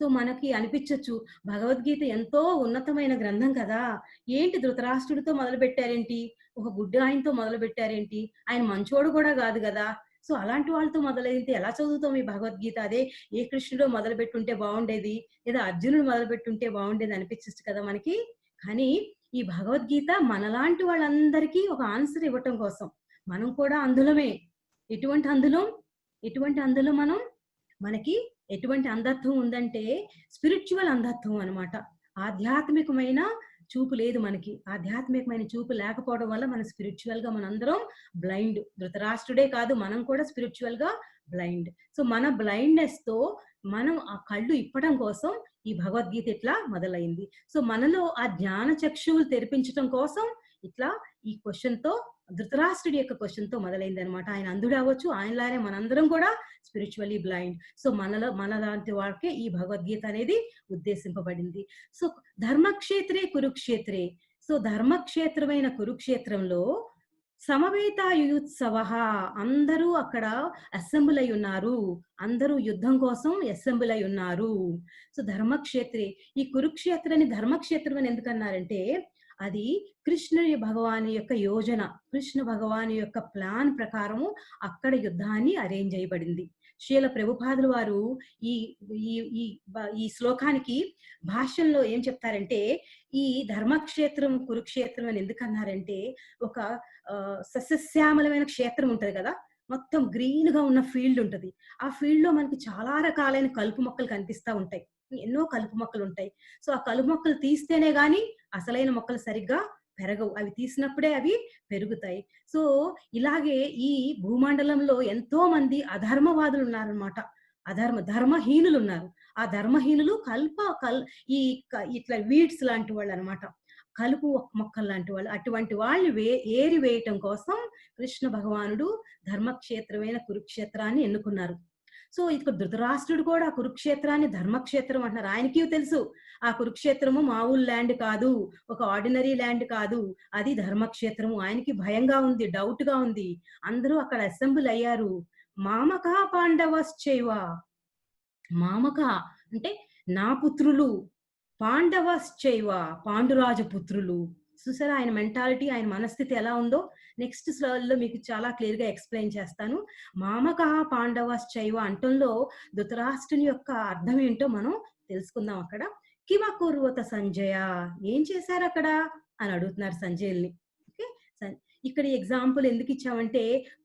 సో మనకి అనిపించవచ్చు భగవద్గీత ఎంతో ఉన్నతమైన గ్రంథం కదా, ఏంటి ధృతరాష్ట్రుడితో మొదలు పెట్టారేంటి, ఒక గుడ్డి ఆయనతో మొదలు పెట్టారేంటి, ఆయన మంచోడు కూడా కాదు కదా, సో అలాంటి వాళ్ళతో మొదలైతే ఎలా చదువుతాం ఈ భగవద్గీత, అదే ఏ కృష్ణుడో మొదలు పెట్టుంటే బాగుండేది, లేదా అర్జునుడు మొదలు పెట్టుంటే బాగుండేది అనిపించచ్చు కదా మనకి. కానీ ఈ భగవద్గీత మనలాంటి వాళ్ళందరికీ ఒక ఆన్సర్ ఇవ్వటం కోసం, మనం కూడా అందులోమే. ఎటువంటి అందులో మనకి ఎటువంటి అంధత్వం ఉందంటే స్పిరిచువల్ అంధత్వం అన్నమాట. ఆధ్యాత్మికమైన చూపు లేదు మనకి. ఆధ్యాత్మికమైన చూపు లేకపోవడం వల్ల మన స్పిరిచువల్ గా మనందరం బ్లైండ్. ధృతరాష్ట్రుడే కాదు, మనం కూడా స్పిరిచువల్ గా బ్లైండ్. సో మన బ్లైండ్నెస్ తో మనం ఆ కళ్ళు ఇప్పడం కోసం ఈ భగవద్గీత ఇట్లా మొదలైంది. సో మనలో ఆ జ్ఞాన చక్షువులు తెరిపించడం కోసం ఇట్లా ఈ క్వశ్చన్ తో, ధృతరాష్ట్రుడి యొక్క క్వశ్చన్ తో మొదలైంది అనమాట. ఆయన అంధుడు అవ్వచ్చు, ఆయనలానే మనందరం కూడా స్పిరిచువల్లీ బ్లైండ్. సో మన లాంటి వాళ్ళకే ఈ భగవద్గీత అనేది ఉద్దేశింపబడింది. సో ధర్మక్షేత్రే కురుక్షేత్రే, సో ధర్మక్షేత్రమైన కురుక్షేత్రంలో సమవేతాయుత్సవ, అందరూ అక్కడ అసెంబుల్ అయి ఉన్నారు, అందరూ యుద్ధం కోసం అసెంబుల్ అయి ఉన్నారు. సో ధర్మక్షేత్రే, ఈ కురుక్షేత్రాన్ని ధర్మక్షేత్రం అని ఎందుకన్నారంటే అది కృష్ణుడి భగవాని యొక్క యోజన, కృష్ణ భగవాని యొక్క ప్లాన్ ప్రకారము అక్కడ యుద్ధాన్ని అరేంజ్ చేయబడింది. శ్రీల ప్రభుపాదులు వారు ఈ ఈ ఈ ఈ శ్లోకానికి భాష్యంలో ఏం చెప్తారంటే, ఈ ధర్మక్షేత్రం కురుక్షేత్రం అని ఎందుకన్నారంటే ఒక సస్యశ్యామలమైన క్షేత్రం ఉంటది కదా, మొత్తం గ్రీన్ గా ఉన్న ఫీల్డ్ ఉంటది. ఆ ఫీల్డ్ లో మనకి చాలా రకాలైన కలుపు మొక్కలు కనిపిస్తా ఉంటాయి, ఎన్నో కలుపు మొక్కలు ఉంటాయి. సో ఆ కలుపు మొక్కలు తీస్తేనే గాని అసలైన మొక్కలు సరిగ్గా పెరగవు, అవి తీసినప్పుడే అవి పెరుగుతాయి. సో ఇలాగే ఈ భూమండలంలో ఎంతో మంది అధర్మవాదులు ఉన్నారనమాట, ధర్మహీనులు ఉన్నారు. ఆ ధర్మహీనులు ఇట్లా వీడ్స్ లాంటి వాళ్ళు అనమాట, కలుపు మొక్కలు లాంటి వాళ్ళు. అటువంటి వాళ్ళు ఏరి వేయటం కోసం కృష్ణ భగవానుడు ధర్మక్షేత్రమైన కురుక్షేత్రాన్ని ఎన్నుకున్నారు. సో ఇక్కడ ధృతరాష్ట్రుడు కూడా కురుక్షేత్రాన్ని ధర్మక్షేత్రం అంటున్నారు. ఆయనకి తెలుసు ఆ కురుక్షేత్రము మామూలు ల్యాండ్ కాదు, ఒక ఆర్డినరీ ల్యాండ్ కాదు, అది ధర్మక్షేత్రము. ఆయనకి భయంగా ఉంది, డౌట్ గా ఉంది. అందరూ అక్కడ అసెంబుల్ అయ్యారు. మామక పాండవశ్చైవ, మామక అంటే నా పుత్రులు, పాండవశ్చైవ పాండురాజు పుత్రులు. చూసారా ఆయన మెంటాలిటీ, ఆయన మనస్థితి ఎలా ఉందో నెక్స్ట్ స్లైడ్ లో మీకు చాలా క్లియర్ గా ఎక్స్ప్లెయిన్ చేస్తాను. మామక పాండవశ్చైవ అంటంలో ధృతరాష్ట్రుని యొక్క అర్థం ఏంటో మనం తెలుసుకుందాం. అక్కడ కిమకుర్వత సంజయ, ఏం చేశారు అక్కడ అని అడుగుతున్నారు సంజయుల్ని. ఓకే, ఇక్కడ ఎగ్జాంపుల్ ఎందుకు ఇచ్చామంటే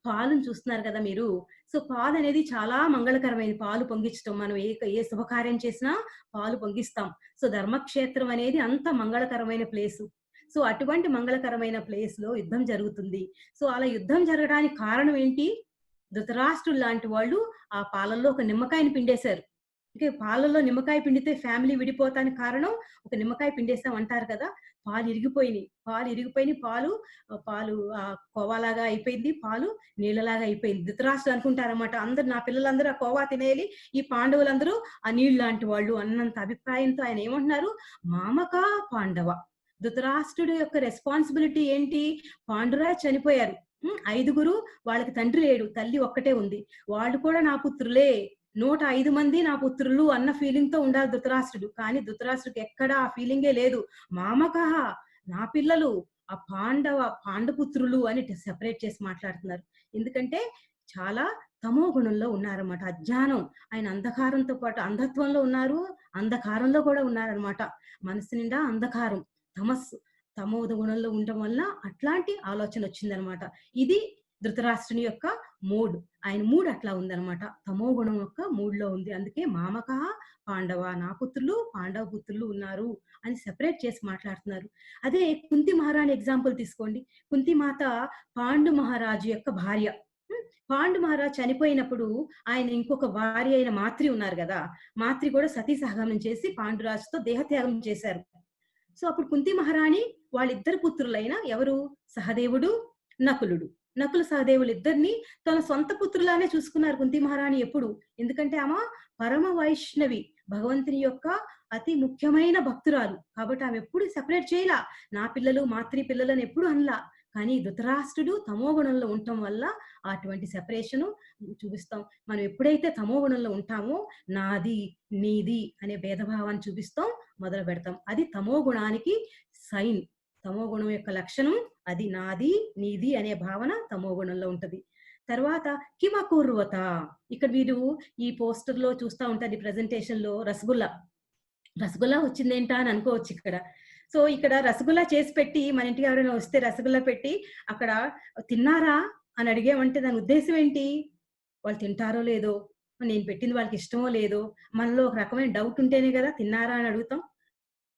పాలను చూస్తున్నారు కదా మీరు. సో పాలు అనేది చాలా మంగళకరమైన, పాలు పొంగించడం, మనం ఏ శుభకార్యం చేసినా పాలు పొంగిస్తాం. సో ధర్మక్షేత్రం అనేది అంత మంగళకరమైన ప్లేసు. సో అటువంటి మంగళకరమైన ప్లేస్ లో యుద్ధం జరుగుతుంది. సో అలా యుద్ధం జరగడానికి కారణం ఏంటి, ధృతరాష్ట్రులు లాంటి వాళ్ళు ఆ పాలల్లో ఒక నిమ్మకాయని పిండేశారు. ఓకే, పాలల్లో నిమ్మకాయ పిండితే ఫ్యామిలీ విడిపోతానికి కారణం ఒక నిమ్మకాయ పిండేసాం అంటారు కదా. పాలు ఇరిగిపోయినాయి, పాలు కోవాలాగా అయిపోయింది, పాలు నీళ్ళలాగా అయిపోయింది. ధృతరాష్ట్రులు అనుకుంటారన్నమాట, అందరు నా పిల్లలందరూ ఆ కోవా తినేయాలి, ఈ పాండవులందరూ ఆ నీళ్ళు లాంటి వాళ్ళు అన్నంత అభిప్రాయంతో ఆయన ఏమంటున్నారు, మామక పాండవ. ధృతరాష్ట్రుడు యొక్క రెస్పాన్సిబిలిటీ ఏంటి, పాండురాజు చనిపోయారు, 5 వాళ్ళకి తండ్రి లేడు, తల్లి ఒక్కటే ఉంది, వాళ్ళు కూడా నా పుత్రులే, 105 మంది నా పుత్రులు అన్న ఫీలింగ్ తో ఉండాలి ధృతరాష్ట్రుడు. కానీ ధృతరాష్ట్రుడికి ఎక్కడా ఆ ఫీలింగే లేదు. మామక నా పిల్లలు, ఆ పాండుపుత్రులు అని సెపరేట్ చేసి మాట్లాడుతున్నారు. ఎందుకంటే చాలా తమో గుణంలో ఉన్నారన్నమాట, అజ్ఞానం. ఆయన అంధకారంతో పాటు అంధత్వంలో ఉన్నారు, అంధకారంలో కూడా ఉన్నారనమాట. మనసు నిండా అంధకారం, తమోద గుణంలో ఉండటం వల్ల అట్లాంటి ఆలోచన వచ్చిందనమాట. ఇది ధృతరాష్ట్రుని యొక్క మూడ్, ఆయన మూడ్ అట్లా ఉందనమాట, తమో గుణం యొక్క మూడ్ లో ఉంది. అందుకే మామక పాండవ, నా పుత్రులు పాండవ పుత్రులు ఉన్నారు అని సెపరేట్ చేసి మాట్లాడుతున్నారు. అదే కుంతి మహారాణి ఎగ్జాంపుల్ తీసుకోండి. కుంతి మాత పాండు మహారాజు యొక్క భార్య. పాండు మహారాజు చనిపోయినప్పుడు ఆయన ఇంకొక భార్య అయిన మాత్రి ఉన్నారు కదా, మాత్రి కూడా సతీ సహగమనం చేసి పాండురాజుతో దేహత్యాగం చేశారు. సో అప్పుడు కుంతి మహారాణి వాళ్ళిద్దరు పుత్రులైన ఎవరు, సహదేవుడు, నకుల సహదేవులు ఇద్దరిని తన సొంత పుత్రులానే చూసుకున్నారు కుంతి మహారాణి ఎప్పుడు. ఎందుకంటే ఆమె పరమ వైష్ణవి, భగవంతుని యొక్క అతి ముఖ్యమైన భక్తురాలు కాబట్టి ఆమె ఎప్పుడు సెపరేట్ చేయలా. నా పిల్లలు మాతృ పిల్లలని ఎప్పుడు అనలా. కానీ ధృతరాష్ట్రుడు తమో గుణంలో ఉండటం వల్ల అటువంటి సెపరేషను చూపిస్తాం. మనం ఎప్పుడైతే తమో గుణంలో ఉంటామో నాది నీది అనే భేదభావాన్ని చూపిస్తాం, మొదలు పెడతాం. అది తమో గుణానికి సైన్. తమో గుణం యొక్క లక్షణం అది, నాది నీది అనే భావన తమో గుణంలో ఉంటది. తర్వాత కిమకూర్వత, ఇక్కడ మీరు ఈ పోస్టర్ లో చూస్తా ఉంటారు, ఈ ప్రెజెంటేషన్ లో రసగుల్లా వచ్చిందేంటా అని అనుకోవచ్చు ఇక్కడ. సో ఇక్కడ రసగుల్లా చేసి పెట్టి మన ఇంటికి ఎవరైనా వస్తే రసగుల్లా పెట్టి అక్కడ తిన్నారా అని అడిగామంటే దాని ఉద్దేశం ఏంటి? వాళ్ళు తింటారో లేదో, నేను పెట్టింది వాళ్ళకి ఇష్టమో లేదో, మనలో ఒక రకమైన డౌట్ ఉంటేనే కదా తిన్నారా అని అడుగుతాం.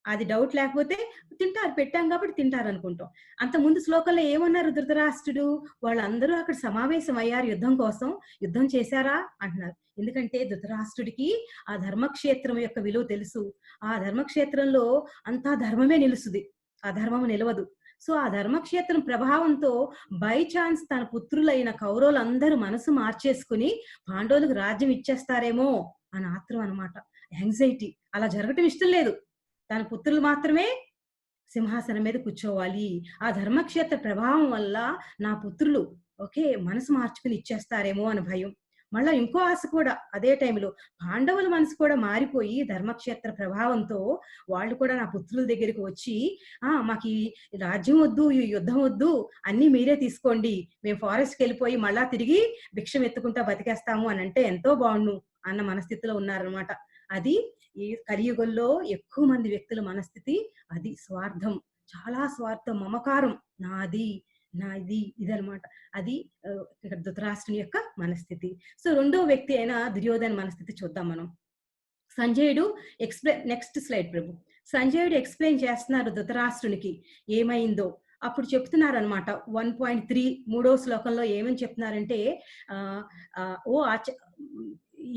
అది డౌట్ లేకపోతే తింటారు, పెట్టాం కాబట్టి తింటారు అనుకుంటాం. అంత ముందు శ్లోకంలో ఏమన్నారు ధృతరాష్ట్రుడు? వాళ్ళందరూ అక్కడ సమావేశం అయ్యారు యుద్ధం కోసం, యుద్ధం చేశారా అంటున్నారు. ఎందుకంటే ధృతరాష్ట్రుడికి ఆ ధర్మక్షేత్రం యొక్క విలువ తెలుసు. ఆ ధర్మక్షేత్రంలో అంతా ధర్మమే నిలుస్తుంది, ఆ ధర్మం నిలవదు. సో ఆ ధర్మక్షేత్రం ప్రభావంతో బై ఛాన్స్ తన పుత్రులైన కౌరవులందరూ మనసు మార్చేసుకుని పాండవులకు రాజ్యం ఇచ్చేస్తారేమో అని ఆత్రం అనమాట, యాంగ్జైటీ. అలా జరగటం ఇష్టం లేదు, తన పుత్రులు మాత్రమే సింహాసనం మీద కూర్చోవాలి. ఆ ధర్మక్షేత్ర ప్రభావం వల్ల నా పుత్రులు మనసు మార్చుకుని ఇచ్చేస్తారేమో అని భయం. మళ్ళా ఇంకో ఆశ కూడా అదే టైంలో పాండవుల మనసు కూడా మారిపోయి ధర్మక్షేత్ర ప్రభావంతో వాళ్ళు కూడా నా పుత్రుల దగ్గరికి వచ్చి మాకు ఈ రాజ్యం వద్దు, ఈ యుద్ధం వద్దు, అన్ని మీరే తీసుకోండి, మేము ఫారెస్ట్కి వెళ్ళిపోయి మళ్ళా తిరిగి భిక్షం ఎత్తుకుంటా బతికేస్తాము అని అంటే ఎంతో బాగుండు అన్న మనస్థితిలో ఉన్నారనమాట. అది ఈ కలియుగంలో ఎక్కువ మంది వ్యక్తుల మనస్థితి అది. స్వార్థం, చాలా స్వార్థం, మమకారం, నాది ఇదనమాట. అది ఇక్కడ ధృతరాష్ట్రుని యొక్క మనస్థితి. సో రెండో వ్యక్తి అయిన దుర్యోధన మనస్థితి చూద్దాం మనం. సంజయుడు నెక్స్ట్ స్లైడ్ ప్రభు. సంజయుడు ఎక్స్ప్లెయిన్ చేస్తున్నారు ధృతరాష్ట్రునికి ఏమైందో. అప్పుడు చెప్తున్నారు అనమాట 1.3 మూడో శ్లోకంలో ఏమని చెప్తున్నారంటే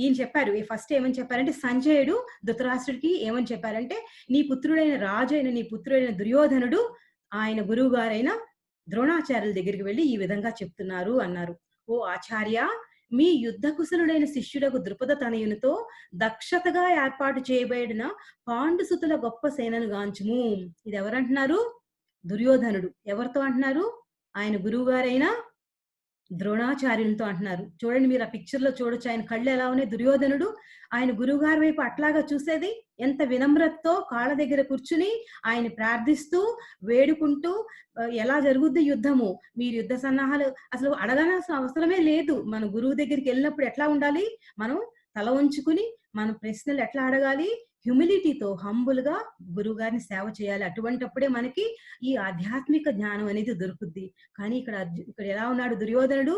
ఈయన చెప్పారు, ఫస్ట్ ఏమని చెప్పారంటే సంజయుడు ధృతరాష్ట్రుడికి ఏమని చెప్పారంటే, నీ పుత్రుడైన రాజు అయిన నీ పుత్రుడైన దుర్యోధనుడు ఆయన గురువు గారైన ద్రోణాచార్యుల దగ్గరికి వెళ్ళి ఈ విధంగా చెప్తున్నారు అన్నారు. ఓ ఆచార్య, మీ యుద్ధ కుశలుడైన శిష్యులకు ద్రుపద తనయునితో దక్షతగా ఏర్పాటు చేయబడిన పాండుసుతుల గొప్ప సేనను గాంచుము. ఇది ఎవరంటున్నారు? దుర్యోధనుడు. ఎవరితో అంటున్నారు? ఆయన గురువు గారైన ద్రోణాచార్యులతో అంటున్నారు. చూడండి, మీరు ఆ పిక్చర్ లో చూడొచ్చు, ఆయన కళ్ళు ఎలా ఉన్నాయి. దుర్యోధనుడు ఆయన గురువు గారి వైపు అట్లాగా చూసేది, ఎంత వినమ్రతతో కాళ్ళ దగ్గర కూర్చుని ఆయన ప్రార్థిస్తూ వేడుకుంటూ ఎలా జరుగుద్ది యుద్ధము, మీరు యుద్ధ సన్నాహాలు అసలు అడగాల్సిన అవసరమే లేదు. మన గురువు దగ్గరికి వెళ్ళినప్పుడు ఎట్లా ఉండాలి, మనం తల వంచుకుని మన ప్రశ్నలు ఎట్లా అడగాలి, హ్యూమిలిటీతో హంబుల్ గా గురువు గారిని సేవ చేయాలి. అటువంటిప్పుడే మనకి ఈ ఆధ్యాత్మిక జ్ఞానం అనేది దొరుకుద్ది. కానీ ఇక్కడ ఎలా ఉన్నాడు దుర్యోధనుడు?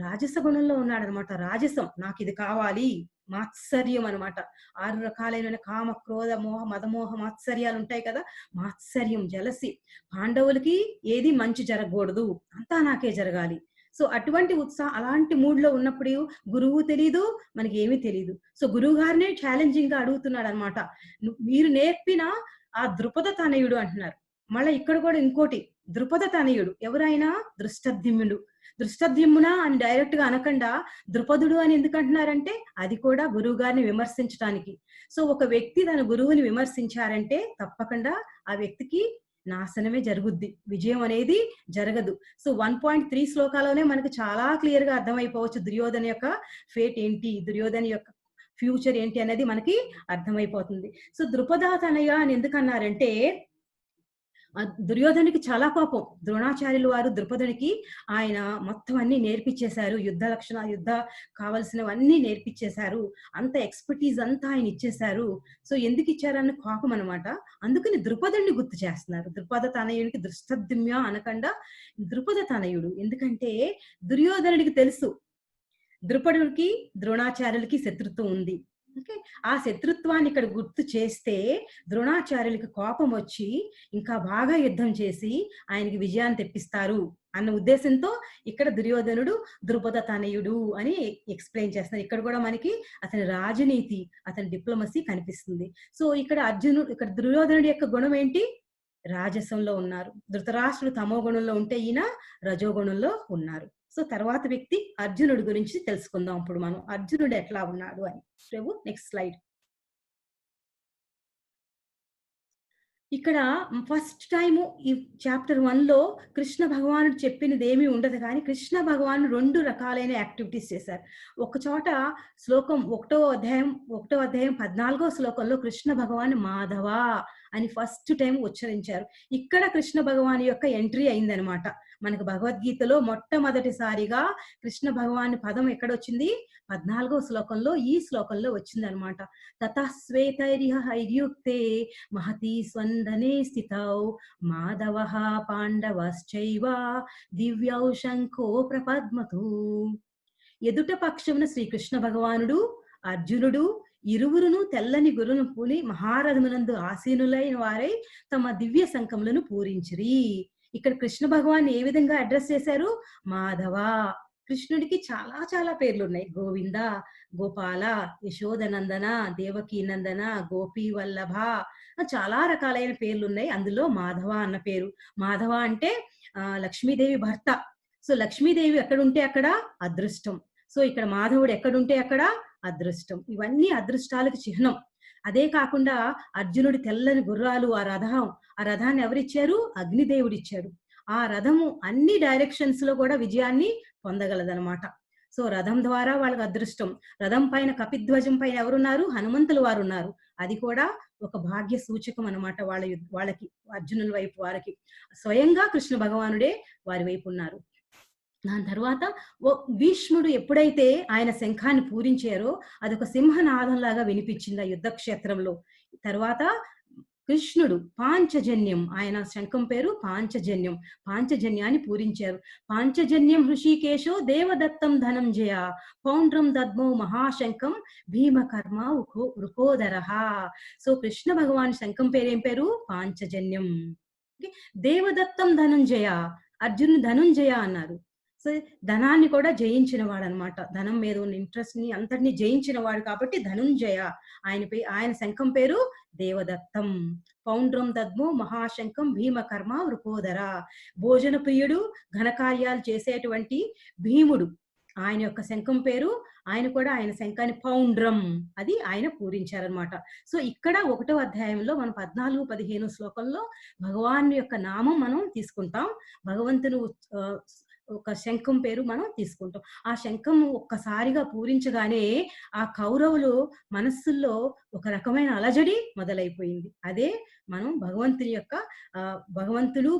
రాజస గుణంలో ఉన్నాడు అనమాట. రాజసం, నాకు ఇది కావాలి, మాత్సర్యం అనమాట. 6 రకాలైన కామ, క్రోధ, మోహ, మదమోహ, మాత్సర్యాలు ఉంటాయి కదా. మాత్సర్యం, జలసి. పాండవులకి ఏది మంచి జరగకూడదు, అంతా నాకే జరగాలి. సో అటువంటి అలాంటి మూడ్ లో ఉన్నప్పుడు గురువు తెలీదు, మనకి ఏమీ తెలియదు. సో గురువు గారినే ఛాలెంజింగ్ గా అడుగుతున్నాడు అనమాట. మీరు నేర్పిన ఆ ద్రుపద తనయుడు అంటున్నారు. మళ్ళీ ఇక్కడ కూడా ఇంకోటి, ద్రుపద తనయుడు ఎవరైనా దృష్టద్యుమ్న అని డైరెక్ట్ గా అనకుండా ద్రుపదుడు అని ఎందుకు అంటున్నారంటే అది కూడా గురువు గారిని విమర్శించడానికి. సో ఒక వ్యక్తి తన గురువుని విమర్శించారంటే తప్పకుండా ఆ వ్యక్తికి నాశనమే జరుగుద్ది, విజయం అనేది జరగదు. సో 1.3 శ్లోకాలోనే మనకు చాలా క్లియర్ గా అర్థమైపోవచ్చు దుర్యోధన యొక్క ఫేట్ ఏంటి, దుర్యోధన యొక్క ఫ్యూచర్ ఏంటి అనేది మనకి అర్థమైపోతుంది. సో ద్రుపద తనయ అని ఎందుకన్నారంటే దుర్యోధనుడికి చాలా కోపం. ద్రోణాచార్యులు వారు ద్రుపదునికి ఆయన మొత్తం అన్ని నేర్పించేశారు, యుద్ధ కావలసినవన్నీ నేర్పించేశారు, అంత ఎక్స్పర్టీజ్ అంతా ఆయన ఇచ్చేశారు. సో ఎందుకు ఇచ్చారన్న కోపం అనమాట. అందుకని ద్రుపదుడిని గుర్తు చేస్తున్నారు. ద్రుపద తనయుడికి దృష్టద్యుమ్న అనకుండా ద్రుపద తనయుడు. ఎందుకంటే దుర్యోధనుడికి తెలుసు ద్రుపదుడికి ద్రోణాచార్యులకి శత్రుత్వం ఉంది. ఆ శత్రుత్వాన్ని ఇక్కడ గుర్తు చేస్తే ద్రోణాచార్యులకి కోపం వచ్చి ఇంకా బాగా యుద్ధం చేసి ఆయనకి విజయాన్ని తెప్పిస్తారు అన్న ఉద్దేశంతో ఇక్కడ దుర్యోధనుడు ద్రుపద తనయుడు అని ఎక్స్ప్లెయిన్ చేస్తున్నారు. ఇక్కడ కూడా మనకి అతని రాజనీతి, అతని డిప్లొమసీ కనిపిస్తుంది. సో ఇక్కడ దుర్యోధనుడి యొక్క గుణం ఏంటి? రాజసంలో ఉన్నారు. ధృతరాష్ట్రుడు తమో గుణంలో ఉంటే ఈయన రజోగుణంలో ఉన్నారు. సో తర్వాత వ్యక్తి అర్జునుడి గురించి తెలుసుకుందాం. ఇప్పుడు మనం అర్జునుడు ఎట్లా ఉన్నాడు అని. ప్రభు నెక్స్ట్ స్లైడ్. ఇక్కడ ఫస్ట్ టైము ఈ చాప్టర్ 1లో కృష్ణ భగవానుడు చెప్పినది ఏమీ ఉండదు కానీ కృష్ణ భగవానుడు 2 రకాలైన యాక్టివిటీస్ చేశారు. ఒక చోట శ్లోకం 1వ అధ్యాయం 14వ శ్లోకంలో కృష్ణ భగవాన్ మాధవ అని ఫస్ట్ టైం ఉచ్చరించారు. ఇక్కడ కృష్ణ భగవాన్ యొక్క ఎంట్రీ అయిందనమాట. మనకు భగవద్గీతలో మొట్టమొదటిసారిగా కృష్ణ భగవాన్ పదం ఎక్కడొచ్చింది? 14వ శ్లోకంలో, ఈ శ్లోకంలో వచ్చిందనమాట. తతస్వేతైర్యుక్తే మహతి స్వందనే స్థితౌ మాధవః పాండవశ్చైవ దివ్యౌ శంఖో ప్రపద్మతు. ఎదుట పక్షమున శ్రీకృష్ణ భగవానుడు, అర్జునుడు ఇరువురును తెల్లని గురును పూని మహారథమునందు ఆసీనులైన వారై తమ దివ్య శంఖములను పూరించిరి. ఇక్కడ కృష్ణ భగవాన్ ఏ విధంగా అడ్రస్ చేశారు? మాధవ. కృష్ణుడికి చాలా చాలా పేర్లు ఉన్నాయి. గోవింద, గోపాల, యశోదనందన, దేవకీ నందన, గోపీ వల్లభ, చాలా రకాలైన పేర్లు ఉన్నాయి. అందులో మాధవ అన్న పేరు. మాధవ అంటే లక్ష్మీదేవి భర్త. సో లక్ష్మీదేవి ఎక్కడుంటే అక్కడ అదృష్టం. సో ఇక్కడ మాధవుడు ఎక్కడుంటే అక్కడ అదృష్టం. ఇవన్నీ అదృష్టాలకు చిహ్నం. అదే కాకుండా అర్జునుడి తెల్లని గుర్రాలు, ఆ రథాన్ని ఎవరిచ్చారు? అగ్నిదేవుడు ఇచ్చాడు. ఆ రథము అన్ని డైరెక్షన్స్ లో కూడా విజయాన్ని పొందగలదనమాట. సో రథం ద్వారా వాళ్ళకి అదృష్టం. రథం పైన కపిధ్వజం పైన ఎవరున్నారు? హనుమంతులు వారు ఉన్నారు. అది కూడా ఒక భాగ్య సూచకం అనమాట. వాళ్ళకి అర్జునుల వైపు వారికి స్వయంగా కృష్ణ భగవానుడే వారి వైపు ఉన్నారు. దాని తర్వాత భీష్ముడు ఎప్పుడైతే ఆయన శంఖాన్ని పూరించారో అదొక సింహనాదంలాగా వినిపించింది ఆ యుద్ధ క్షేత్రంలో. తర్వాత కృష్ణుడు పాంచజన్యం, ఆయన శంఖం పేరు పాంచజన్యం, పాంచజన్యాన్ని పూరించారు. పాంచజన్యం హృషికేశో దేవదత్తం ధనంజయ పౌండ్రం దద్మౌ మహాశంఖం భీమకర్మ వృకోదరః. సో కృష్ణ భగవాన్ శంఖం పేరేం పేరు? పాంచజన్యం. దేవదత్తం ధనంజయ, అర్జునుడు ధనుంజయ అన్నారు. సో ధనాన్ని కూడా జయించిన వాడు అనమాట. ధనం మీద ఉన్న ఇంట్రెస్ట్ ని అంతటిని జయించిన వాడు కాబట్టి ధనుంజయ. ఆయన శంఖం పేరు దేవదత్తం. పౌండ్రం దద్మో మహాశంఖం భీమకర్మ వృకోదర. భోజన ప్రియుడు, ఘనకార్యాలు చేసేటువంటి భీముడు, ఆయన యొక్క శంఖం పేరు, ఆయన శంఖాన్ని పౌండ్రం, అది ఆయన పూరించారనమాట. సో ఇక్కడ 1వ అధ్యాయంలో మనం 14-15 శ్లోకంలో భగవాన్ యొక్క నామం మనం తీసుకుంటాం. భగవంతుని ఒక శంఖం పేరు మనం తీసుకుంటాం. ఆ శంఖం ఒక్కసారిగా పూరించగానే ఆ కౌరవులు మనస్సుల్లో ఒక రకమైన అలజడి మొదలైపోయింది. అదే మనం భగవంతుని యొక్క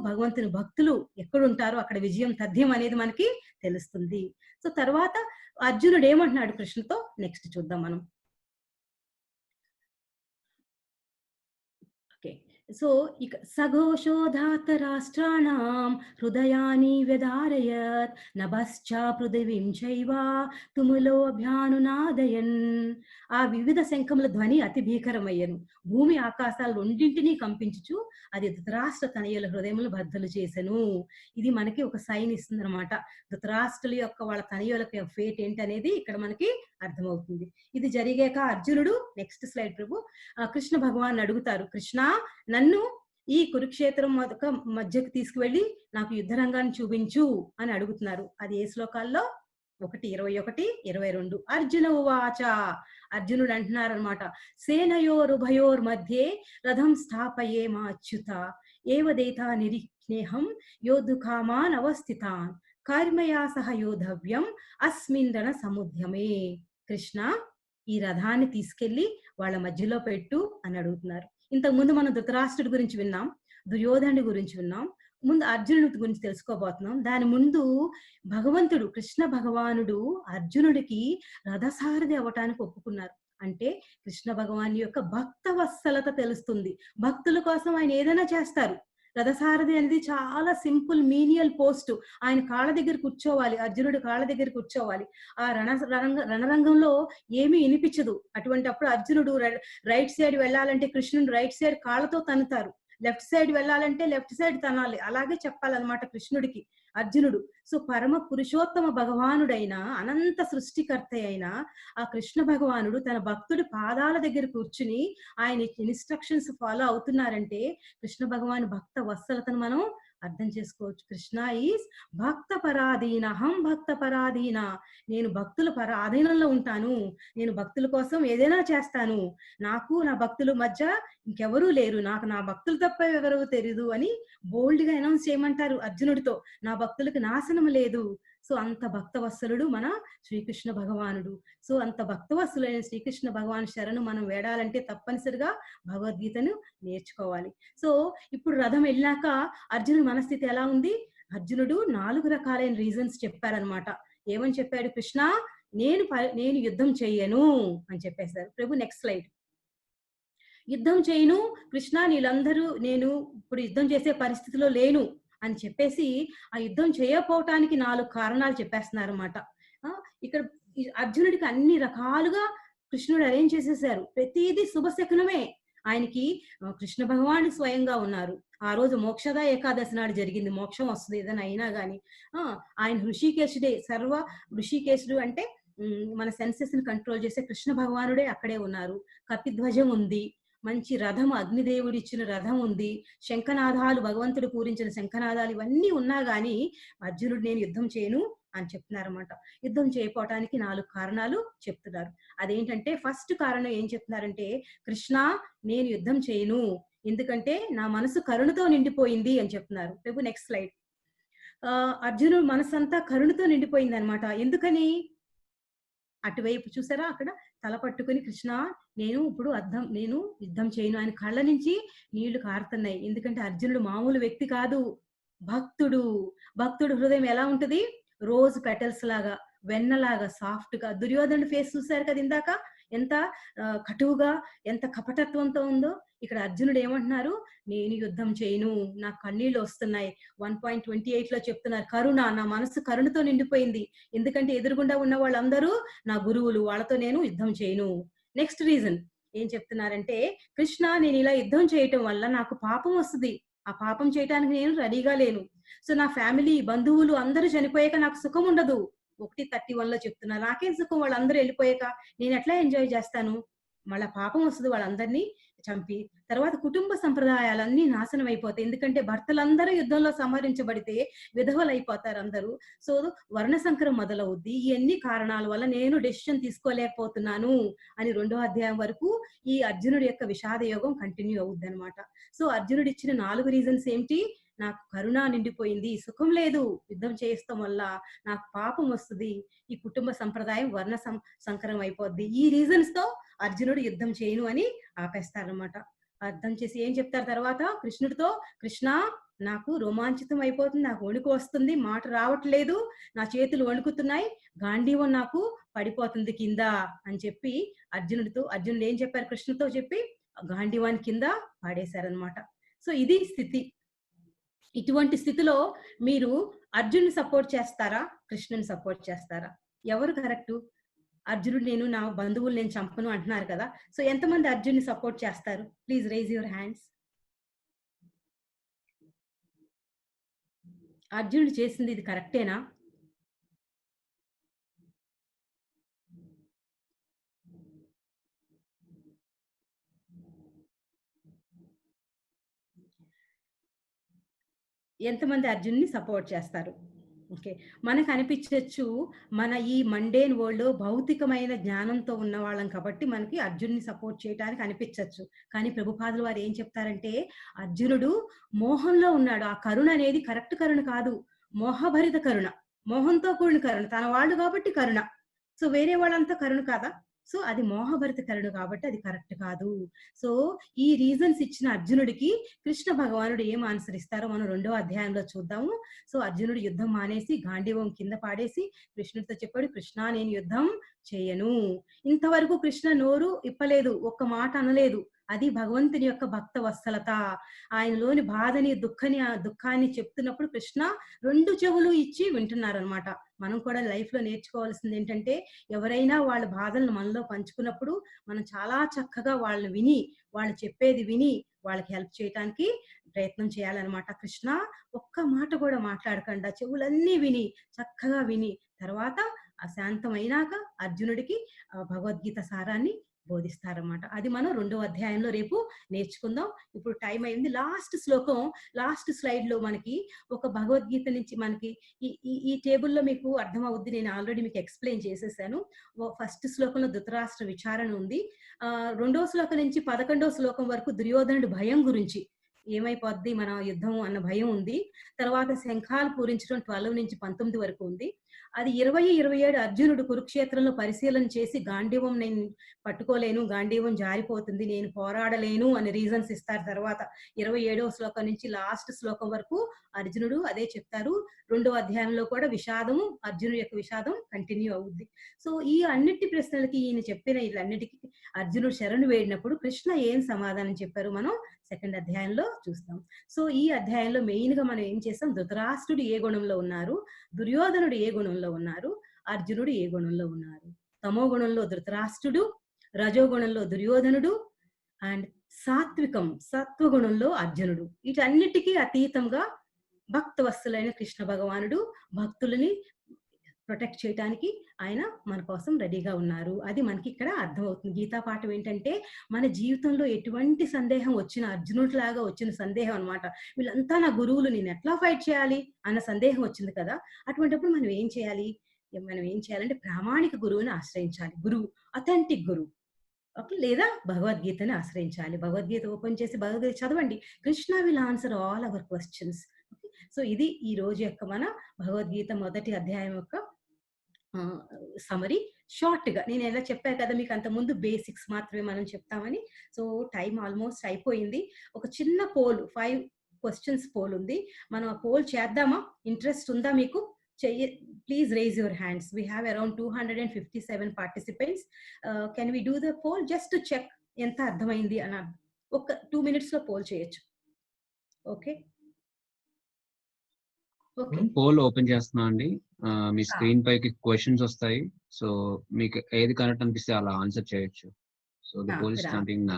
భగవంతుని భక్తులు ఎక్కడుంటారో అక్కడ విజయం తథ్యం అనేది మనకి తెలుస్తుంది. సో తర్వాత అర్జునుడు ఏమంటున్నాడు కృష్ణుతో నెక్స్ట్ చూద్దాం మనం. ఓకే, సో ఇక సఘోషోధాత రాష్ట్రాణం హృదయాని వ్యధారయత్ నభశ్చ పృథివీం చైవ తుములో అభ్యానునాదయన్. ఆ వివిధ శంఖముల ధ్వని అతి భీకరమయ్యను. భూమి ఆకాశాలు రెండింటినీ కంపించుచు అది ధృతరాష్ట్ర తనయుల హృదయములు బద్దలు చేసెను. ఇది మనకి ఒక సైన్ ఇస్తుంది అనమాట. ధృతరాష్ట్రుల యొక్క వాళ్ళ తనయులకు ఫేట్ ఏంటనేది ఇక్కడ మనకి అర్థమవుతుంది. ఇది జరిగాక అర్జునుడు నెక్స్ట్ స్లైడ్ ప్రభు కృష్ణ భగవాన్ అడుగుతారు, కృష్ణ నన్ను ఈ కురుక్షేత్రం మధ్యకు తీసుకువెళ్ళి నాకు యుద్ధ రంగాన్ని చూపించు అని అడుగుతున్నారు. అది ఏ శ్లోకాల్లో? 1:21-22. అర్జున ఉవాచ, అర్జునుడు అంటున్నారనమాట, సేనయోరుభయోర్ మధ్యే రథం స్థాపయే మా అచ్యుత ఏవదేతా నిరీహం యోధుకామాన్ అవస్థితాన్ కర్మయా సహ యోధవ్యం అస్మిన్ రణ సముద్యమే. కృష్ణ ఈ రథాన్ని తీసుకెళ్లి వాళ్ళ మధ్యలో పెట్టు అని అడుగుతున్నారు. ఇంతకు ముందు మనం ధృతరాష్ట్రుడి గురించి విన్నాం, దుర్యోధనుడి గురించి విన్నాం, ముందు అర్జునుడి గురించి తెలుసుకోబోతున్నాం. దాని ముందు భగవంతుడు కృష్ణ భగవానుడు అర్జునుడికి రథసారథి అవ్వటానికి ఒప్పుకున్నారు. అంటే కృష్ణ భగవాన్ యొక్క భక్త వత్సలత తెలుస్తుంది. భక్తుల కోసం ఆయన ఏదైనా చేస్తారు. రథసారథి అనేది చాలా సింపుల్ మీనియల్ పోస్ట్. ఆయన కాళ్ళ దగ్గర కూర్చోవాలి, అర్జునుడి కాళ్ళ దగ్గర కూర్చోవాలి. ఆ రణరంగంలో ఏమీ వినిపించదు. అటువంటి అప్పుడు అర్జునుడు రైట్ సైడ్ వెళ్ళాలంటే కృష్ణుడు రైట్ సైడ్ కాళ్ళతో తన్నుతారు, లెఫ్ట్ సైడ్ వెళ్ళాలంటే లెఫ్ట్ సైడ్ తనాలి. అలాగే చెప్పాలన్నమాట కృష్ణుడికి అర్జునుడు. సో పరమ పురుషోత్తమ భగవానుడైన అనంత సృష్టికర్త అయిన ఆ కృష్ణ భగవానుడు తన భక్తుడి పాదాల దగ్గర కూర్చుని ఆయన ఇన్స్ట్రక్షన్స్ ఫాలో అవుతున్నారంటే కృష్ణ భగవాను భక్త వత్సలతను మనం అర్థం చేసుకోవచ్చు. కృష్ణ ఈజ్ భక్త పరాధీన, హం భక్త పరాధీన. నేను భక్తుల ఆధీనంలో ఉంటాను, నేను భక్తుల కోసం ఏదైనా చేస్తాను, నాకు నా భక్తుల మధ్య ఇంకెవరూ లేరు, నాకు నా భక్తులు తప్ప ఎవరూ తెలియదు అని బోల్డ్ గా అనౌన్స్ చేయమంటారు అర్జునుడితో. నా భక్తులకు నాశనం లేదు. సో అంత భక్తవత్సలుడు మన శ్రీకృష్ణ భగవానుడు. సో అంత భక్తవత్సలైన శ్రీకృష్ణ భగవాన్ శరణు మనం వేడాలంటే తప్పనిసరిగా భగవద్గీతను నేర్చుకోవాలి. సో ఇప్పుడు రథం వెళ్ళాక అర్జునుడి మనస్థితి ఎలా ఉంది? అర్జునుడు 4 రకాలైన రీజన్స్ చెప్పారనమాట. ఏమని చెప్పాడు? కృష్ణ నేను యుద్ధం చెయ్యను అని చెప్పేశారు ప్రభు. Next slide. యుద్ధం చేయను కృష్ణ, నేను ఇప్పుడు యుద్ధం చేసే పరిస్థితిలో లేను అని చెప్పేసి ఆ యుద్ధం చేయకపోవటానికి 4 కారణాలు చెప్పేస్తున్నారు అనమాట. ఇక్కడ అర్జునుడికి అన్ని రకాలుగా కృష్ణుడు అరేంజ్ చేసేసారు. ప్రతిదీ శుభశకునమే. ఆయనకి కృష్ణ భగవానుడు స్వయంగా ఉన్నారు. ఆ రోజు మోక్షద ఏకాదశి నాడు జరిగింది. మోక్షం వస్తుంది ఏదైనా అయినా గాని. ఆయన ఋషికేశుడే. ఋషికేశుడు అంటే మన సెన్సెస్ ని కంట్రోల్ చేసే కృష్ణ భగవానుడే అక్కడే ఉన్నారు. కపిధ్వజం ఉంది, మంచి రథం, అగ్నిదేవుడు ఇచ్చిన రథం ఉంది, శంఖనాదాలు, భగవంతుడు పూరించిన శంఖనాదాలు ఇవన్నీ ఉన్నా గాని అర్జునుడు నేను యుద్ధం చేయను అని చెప్తున్నారన్నమాట. యుద్ధం చేయకపోవటానికి 4 కారణాలు చెప్తున్నారు. అదేంటంటే ఫస్ట్ కారణం ఏం చెప్తున్నారంటే, కృష్ణ నేను యుద్ధం చేయను ఎందుకంటే నా మనసు కరుణతో నిండిపోయింది అని చెప్తున్నారు ప్రభు. Next slide. అర్జునుడు మనసంతా కరుణతో నిండిపోయింది అనమాట. ఎందుకని? అటువైపు చూసారా, అక్కడ తల పట్టుకుని కృష్ణ నేను యుద్ధం చేయను, ఆయన కళ్ళ నుంచి నీళ్లు కారుతున్నాయి. ఎందుకంటే అర్జునుడు మామూలు వ్యక్తి కాదు, భక్తుడు హృదయం ఎలా ఉంటది? రోజ్ పెటల్స్ లాగా, వెన్నలాగా సాఫ్ట్ గా. దుర్యోధనుడి ఫేస్ చూశారు కదా ఇందాక, ఎంత కటువుగా, ఎంత కపటత్వంతో ఉందో. ఇక్కడ అర్జునుడు ఏమంటున్నారు? నేను యుద్ధం చేయను, నాకు కన్నీళ్లు వస్తున్నాయి. 1.28 లో చెప్తున్నారు, కరుణ, నా మనసు కరుణతో నిండిపోయింది. ఎందుకంటే ఎదురుగుండా ఉన్న వాళ్ళందరూ నా గురువులు, వాళ్ళతో నేను యుద్ధం చేయను. నెక్స్ట్ రీజన్ ఏం చెప్తున్నారంటే, కృష్ణ నేను ఇలా యుద్ధం చేయటం వల్ల నాకు పాపం వస్తుంది, ఆ పాపం చేయటానికి నేను రెడీగా లేను. సో నా ఫ్యామిలీ, బంధువులు అందరూ చనిపోయాక నాకు సుఖం ఉండదు. 1:31 లో చెప్తున్నా, నాకేం సుఖం వాళ్ళందరూ వెళ్ళిపోయాక, నేను ఎట్లా ఎంజాయ్ చేస్తాను? మళ్ళా పాపం వస్తుంది వాళ్ళందరినీ చంపి. తర్వాత కుటుంబ సంప్రదాయాలన్నీ నాశనం అయిపోతాయి. ఎందుకంటే భర్తలందరూ యుద్ధంలో సంహరించబడితే విధవలు అయిపోతారు అందరూ. సో వర్ణ సంకరం మొదలవుద్ది. ఈ అన్ని కారణాల వల్ల నేను డెసిషన్ తీసుకోలేకపోతున్నాను అని 2వ అధ్యాయం వరకు ఈ అర్జునుడి యొక్క విషాద యోగం కంటిన్యూ అవుద్ది అనమాట. సో అర్జునుడు ఇచ్చిన 4 రీజన్స్ ఏంటి? నాకు కరుణ నిండిపోయింది, సుఖం లేదు యుద్ధం చేస్తాం వల్ల, నాకు పాపం వస్తుంది, ఈ కుటుంబ సంప్రదాయం వర్ణ సంకరం అయిపోద్ది. ఈ రీజన్స్ తో అర్జునుడు యుద్ధం చేయను అని ఆపేస్తారనమాట. అర్థం చేసి ఏం చెప్తారు తర్వాత కృష్ణుడితో, కృష్ణ నాకు రోమాంచితం అయిపోతుంది, నాకు వణుకు వస్తుంది, మాట రావట్లేదు, నా చేతులు వణుకుతున్నాయి, గాంధీవం నాకు పడిపోతుంది కింద అని చెప్పి అర్జునుడు ఏం చెప్పారు? కృష్ణుడితో చెప్పి గాంధీవాని కింద పాడేశారనమాట. సో ఇది స్థితి. ఇటువంటి స్థితిలో మీరు అర్జునుని సపోర్ట్ చేస్తారా, కృష్ణుని సపోర్ట్ చేస్తారా? ఎవరు కరెక్ట్? అర్జునుడు నా బంధువులు నేను చంపను అంటున్నారు కదా. సో ఎంతమంది అర్జున్ని సపోర్ట్ చేస్తారు? Please rise your hands. అర్జునుడు చేసింది ఇది కరెక్టేనా? ఎంతమంది అర్జున్ని సపోర్ట్ చేస్తారు? ఓకే, మనకు అనిపించవచ్చు మన ఈ మండేన్ వరల్డ్ లో భౌతికమైన జ్ఞానంతో ఉన్న వాళ్ళం కాబట్టి మనకి అర్జున్ని సపోర్ట్ చేయడానికి అనిపించవచ్చు. కానీ ప్రభుపాదులు వారు ఏం చెప్తారంటే, అర్జునుడు మోహంలో ఉన్నాడు. ఆ కరుణ అనేది కరెక్ట్ కరుణ కాదు, మోహభరిత కరుణ, మోహంతో కూడిన కరుణ. తన వాళ్ళు కాబట్టి కరుణ, సో వేరే వాళ్ళంతా కరుణ కాదా? సో అది మోహభరిత కరుణ కాబట్టి అది కరెక్ట్ కాదు. సో ఈ రీజన్స్ ఇచ్చిన అర్జునుడికి కృష్ణ భగవానుడు ఏం ఆన్సర్ ఇస్తారో మనం 2వ అధ్యాయంలో చూద్దాము. సో అర్జునుడు యుద్ధం మానేసి గాంధీవం కింద పాడేసి కృష్ణుడితో చెప్పాడు, కృష్ణ నేను యుద్ధం చేయను. ఇంతవరకు కృష్ణ నోరు ఇప్పలేదు, ఒక్క మాట అనలేదు. అది భగవంతుని యొక్క భక్త వత్సలత. ఆయనలోని బాధని, దుఃఖాన్ని చెప్తున్నప్పుడు కృష్ణ 2 చెవులు ఇచ్చి వింటున్నారనమాట. మనం కూడా లైఫ్ లో నేర్చుకోవాల్సింది ఏంటంటే, ఎవరైనా వాళ్ళ బాధలను మనలో పంచుకున్నప్పుడు మనం చాలా చక్కగా వాళ్ళని విని, వాళ్ళు చెప్పేది విని వాళ్ళకి హెల్ప్ చేయడానికి ప్రయత్నం చేయాలన్నమాట. కృష్ణ ఒక్క మాట కూడా మాట్లాడకుండా చెవులన్నీ విని, చక్కగా విని, తర్వాత అశాంతమైనాక అర్జునుడికి భగవద్గీత సారాన్ని బోధిస్తారన్నమాట. అది మనం 2వ అధ్యాయంలో రేపు నేర్చుకుందాం. ఇప్పుడు టైం అయింది. లాస్ట్ శ్లోకం, లాస్ట్ స్లైడ్‌లో మనకి ఒక భగవద్గీత నుంచి మనకి ఈ ఈ ఈ టేబుల్‌లో మీకు అర్థమవుద్ది. నేను ఆల్రెడీ మీకు ఎక్స్‌ప్లెయిన్ చేసేసాను. ఫస్ట్ శ్లోకంలో ధృతరాష్ట్ర విచారణ ఉంది. 2వ శ్లోకం నుంచి 11వ శ్లోకం వరకు దుర్యోధనుడి భయం గురించి, ఏమైపోద్ది మన యుద్ధం అన్న భయం ఉంది. తర్వాత శంఖాలు పూరించడం 12 నుంచి 19 వరకు ఉంది. అది 20, 27 అర్జునుడు కురుక్షేత్రంలో పరిశీలన చేసి గాంధీవం నేను పట్టుకోలేను, గాంధీవం జారిపోతుంది, నేను పోరాడలేను అని రీజన్స్ ఇస్తారు. తర్వాత 27వ శ్లోకం నుంచి లాస్ట్ శ్లోకం వరకు అర్జునుడు అదే చెప్తారు. 2వ అధ్యాయంలో కూడా విషాదము, అర్జునుడి యొక్క విషాదం కంటిన్యూ అవుద్ది. సో ఈ అన్నిటి ప్రశ్నలకి ఈయన చెప్పిన వీళ్ళన్నిటికీ అర్జునుడు శరణు వేడినప్పుడు కృష్ణ ఏం సమాధానం చెప్పారు మనం సెకండ్ అధ్యాయంలో చూస్తాం. సో ఈ అధ్యాయంలో మెయిన్ గా మనం ఏం చేస్తాం, ధృతరాష్ట్రుడు ఏ గుణంలో ఉన్నారు, దుర్యోధనుడు ఏ గుణంలో ఉన్నారు, అర్జునుడు ఏ గుణంలో ఉన్నారు. తమో గుణంలో ధృతరాష్ట్రుడు, రజోగుణంలో దుర్యోధనుడు, అండ్ సాత్వికం సత్వగుణంలో అర్జునుడు. వీటన్నిటికీ అతీతంగా భక్తవత్సలైన కృష్ణ భగవానుడు భక్తులని ప్రొటెక్ట్ చేయడానికి ఆయన మన కోసం రెడీగా ఉన్నారు. అది మనకి ఇక్కడ అర్థమవుతుంది. గీతా పాఠం ఏంటంటే మన జీవితంలో ఎటువంటి సందేహం వచ్చిన అర్జునుడి లాగా వచ్చిన సందేహం అన్నమాట. వీళ్ళంతా నా గురువులు, నేను ఎట్లా ఫైట్ చేయాలి అన్న సందేహం వచ్చింది కదా. అటువంటిప్పుడు మనం ఏం చేయాలి, మనం ఏం చేయాలంటే ప్రామాణిక గురువుని ఆశ్రయించాలి. గురువు, అథెంటిక్ గురువు, ఓకే, లేదా భగవద్గీతని ఆశ్రయించాలి. భగవద్గీత ఓపెన్ చేసి భగవద్గీత చదవండి. Krishna will answer all our questions. So ఇది ఈ రోజు యొక్క మన భగవద్గీత మొదటి అధ్యాయం యొక్క సమరీ. షార్ట్ గా నేను ఎలా చెప్పాను కదా మీకు అంత ముందు బేసిక్స్ మాత్రమే మనం చెప్తామని. సో టైం ఆల్మోస్ట్ అయిపోయింది. ఒక చిన్న పోల్, 5 క్వశ్చన్స్ పోల్ ఉంది. మనం ఆ పోల్ చేద్దామా? ఇంట్రెస్ట్ ఉందా మీకు? Please raise your hands. We have around 257 participants. Can we do the poll just to check ఎంత అర్థమైంది అని. ఒక 2 minutes లో పోల్ చేయొచ్చు. ఓకే ఓకే, పోల్ ఓపెన్ చేస్తున్నా అండి. మీ స్క్రీన్ పైకి క్వశ్చన్స్ వస్తాయి. సో మీకు ఏది కరెక్ట్ అనిపిస్తే అలా ఆన్సర్ చేయొచ్చు. So the poll starting now.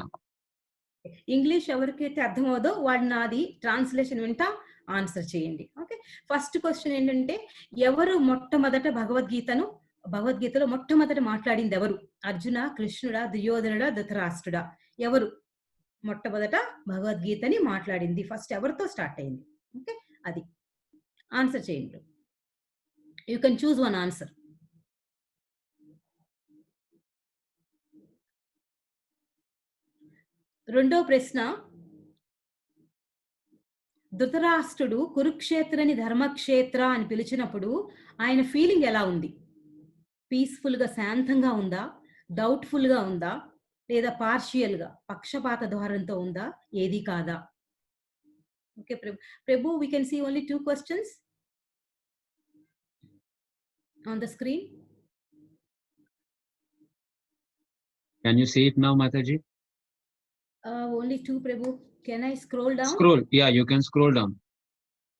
English ఎవరికైతే అర్థమవుదో వాడు నాది ట్రాన్స్లేషన్ వింటా ఆన్సర్ చేయండి. ఓకే, ఫస్ట్ క్వశ్చన్ ఏంటంటే ఎవరు మొట్టమొదట భగవద్గీతలో మొట్టమొదట మాట్లాడింది ఎవరు? అర్జున, కృష్ణుడా, దుర్యోధనుడా, ధృతరాష్ట్రుడా? ఎవరు మొట్టమొదట భగవద్గీతని మాట్లాడింది? ఫస్ట్ ఎవరితో స్టార్ట్ అయింది? ఓకే, అది ఆన్సర్ చేయండి. You can choose one answer. రెండో ప్రశ్న, ధృతరాష్ట్రుడు కురుక్షేత్రని ధర్మక్షేత్ర అని పిలిచినప్పుడు ఆయన ఫీలింగ్ ఎలా ఉంది? పీస్ఫుల్ గా, శాంతంగా ఉందా, డౌట్ఫుల్ గా ఉందా, లేదా పార్షియల్ గా పక్షపాత ద్వారంతో ఉందా, ఏది కాదా? Okay Prabhu, we can see only 2 questions on the screen. Can you see it now, Mataji? Only 2 Prabhu. Can I scroll down? Scroll. Yeah, you can scroll down.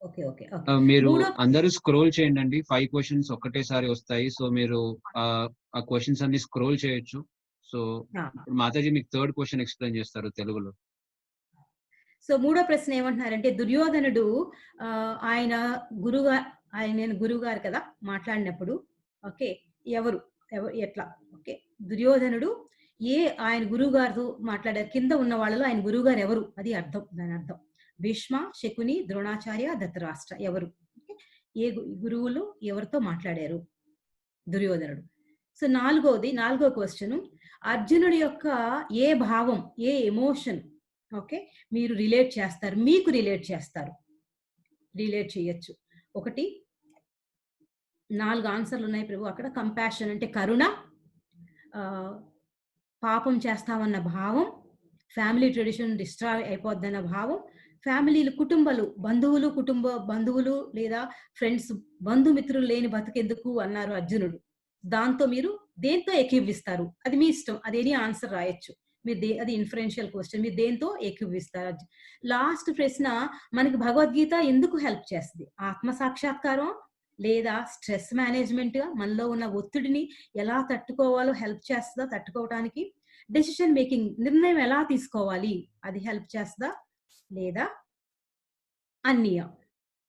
Okay, okay, okay. మీరు అందరూ scroll చేయండి. 5 questions ఒకటేసారి వస్తాయి. So మీరు ఆ questions అన్ని scroll చేయొచ్చు. So Mataji మీకు థర్డ్ క్వశ్చన్ ఎక్స్ప్లెయిన్ చేస్తారు తెలుగులో. సో మూడో ప్రశ్న ఏమంటున్నారంటే దుర్యోధనుడు ఆయన గురువు గారు కదా మాట్లాడినప్పుడు, ఓకే, ఎవరు ఎట్లా? ఓకే, దుర్యోధనుడు ఆయన గురువు గారితో మాట్లాడారు. కింద ఉన్న వాళ్ళలో ఆయన గురువు గారు ఎవరు? అది అర్థం, దాని అర్థం. భీష్మ, శకుని, ద్రోణాచార్య, ధృతరాష్ట్ర ఎవరు? ఏ గురువులు ఎవరితో మాట్లాడారు దుర్యోధనుడు? సో నాలుగో క్వశ్చన్, అర్జునుడి యొక్క ఏ భావం, ఏ ఎమోషన్ ఓకే మీరు రిలేట్ చేస్తారు, మీకు రిలేట్ చేయొచ్చు. 4 ఆన్సర్లు ఉన్నాయి ప్రభు అక్కడ. కంపాషన్ అంటే కరుణ, పాపం చేస్తామన్న భావం, ఫ్యామిలీ ట్రెడిషన్ డిస్ట్రాయ్ అయిపోద్దన్న భావం, ఫ్యామిలీలు, బంధువులు లేదా ఫ్రెండ్స్, బంధుమిత్రులు లేని బతుకెందుకు అన్నారు అర్జునుడు. దాంతో మీరు దేంతో ఏకీభవిస్తారు? అది మీ ఇష్టం, అదేని ఆన్సర్ రాయొచ్చు. అది ఇన్ఫరెన్షియల్ క్వశ్చన్. మీరు దేంతో ఏకీభవిస్తారు? లాస్ట్ ప్రశ్న, మనకి భగవద్గీత ఎందుకు హెల్ప్ చేస్తుంది? ఆత్మ సాక్షాత్కారం లేదా స్ట్రెస్ మేనేజ్మెంట్ గా మనలో ఉన్న ఒత్తిడిని ఎలా తట్టుకోవాలో హెల్ప్ చేస్తుందా? తట్టుకోవడానికి డెసిషన్ మేకింగ్, నిర్ణయం ఎలా తీసుకోవాలి అది హెల్ప్ చేస్తుందా? లేదా అన్నియ?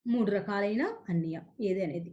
3 రకాలైన అన్నియ ఏది అనేది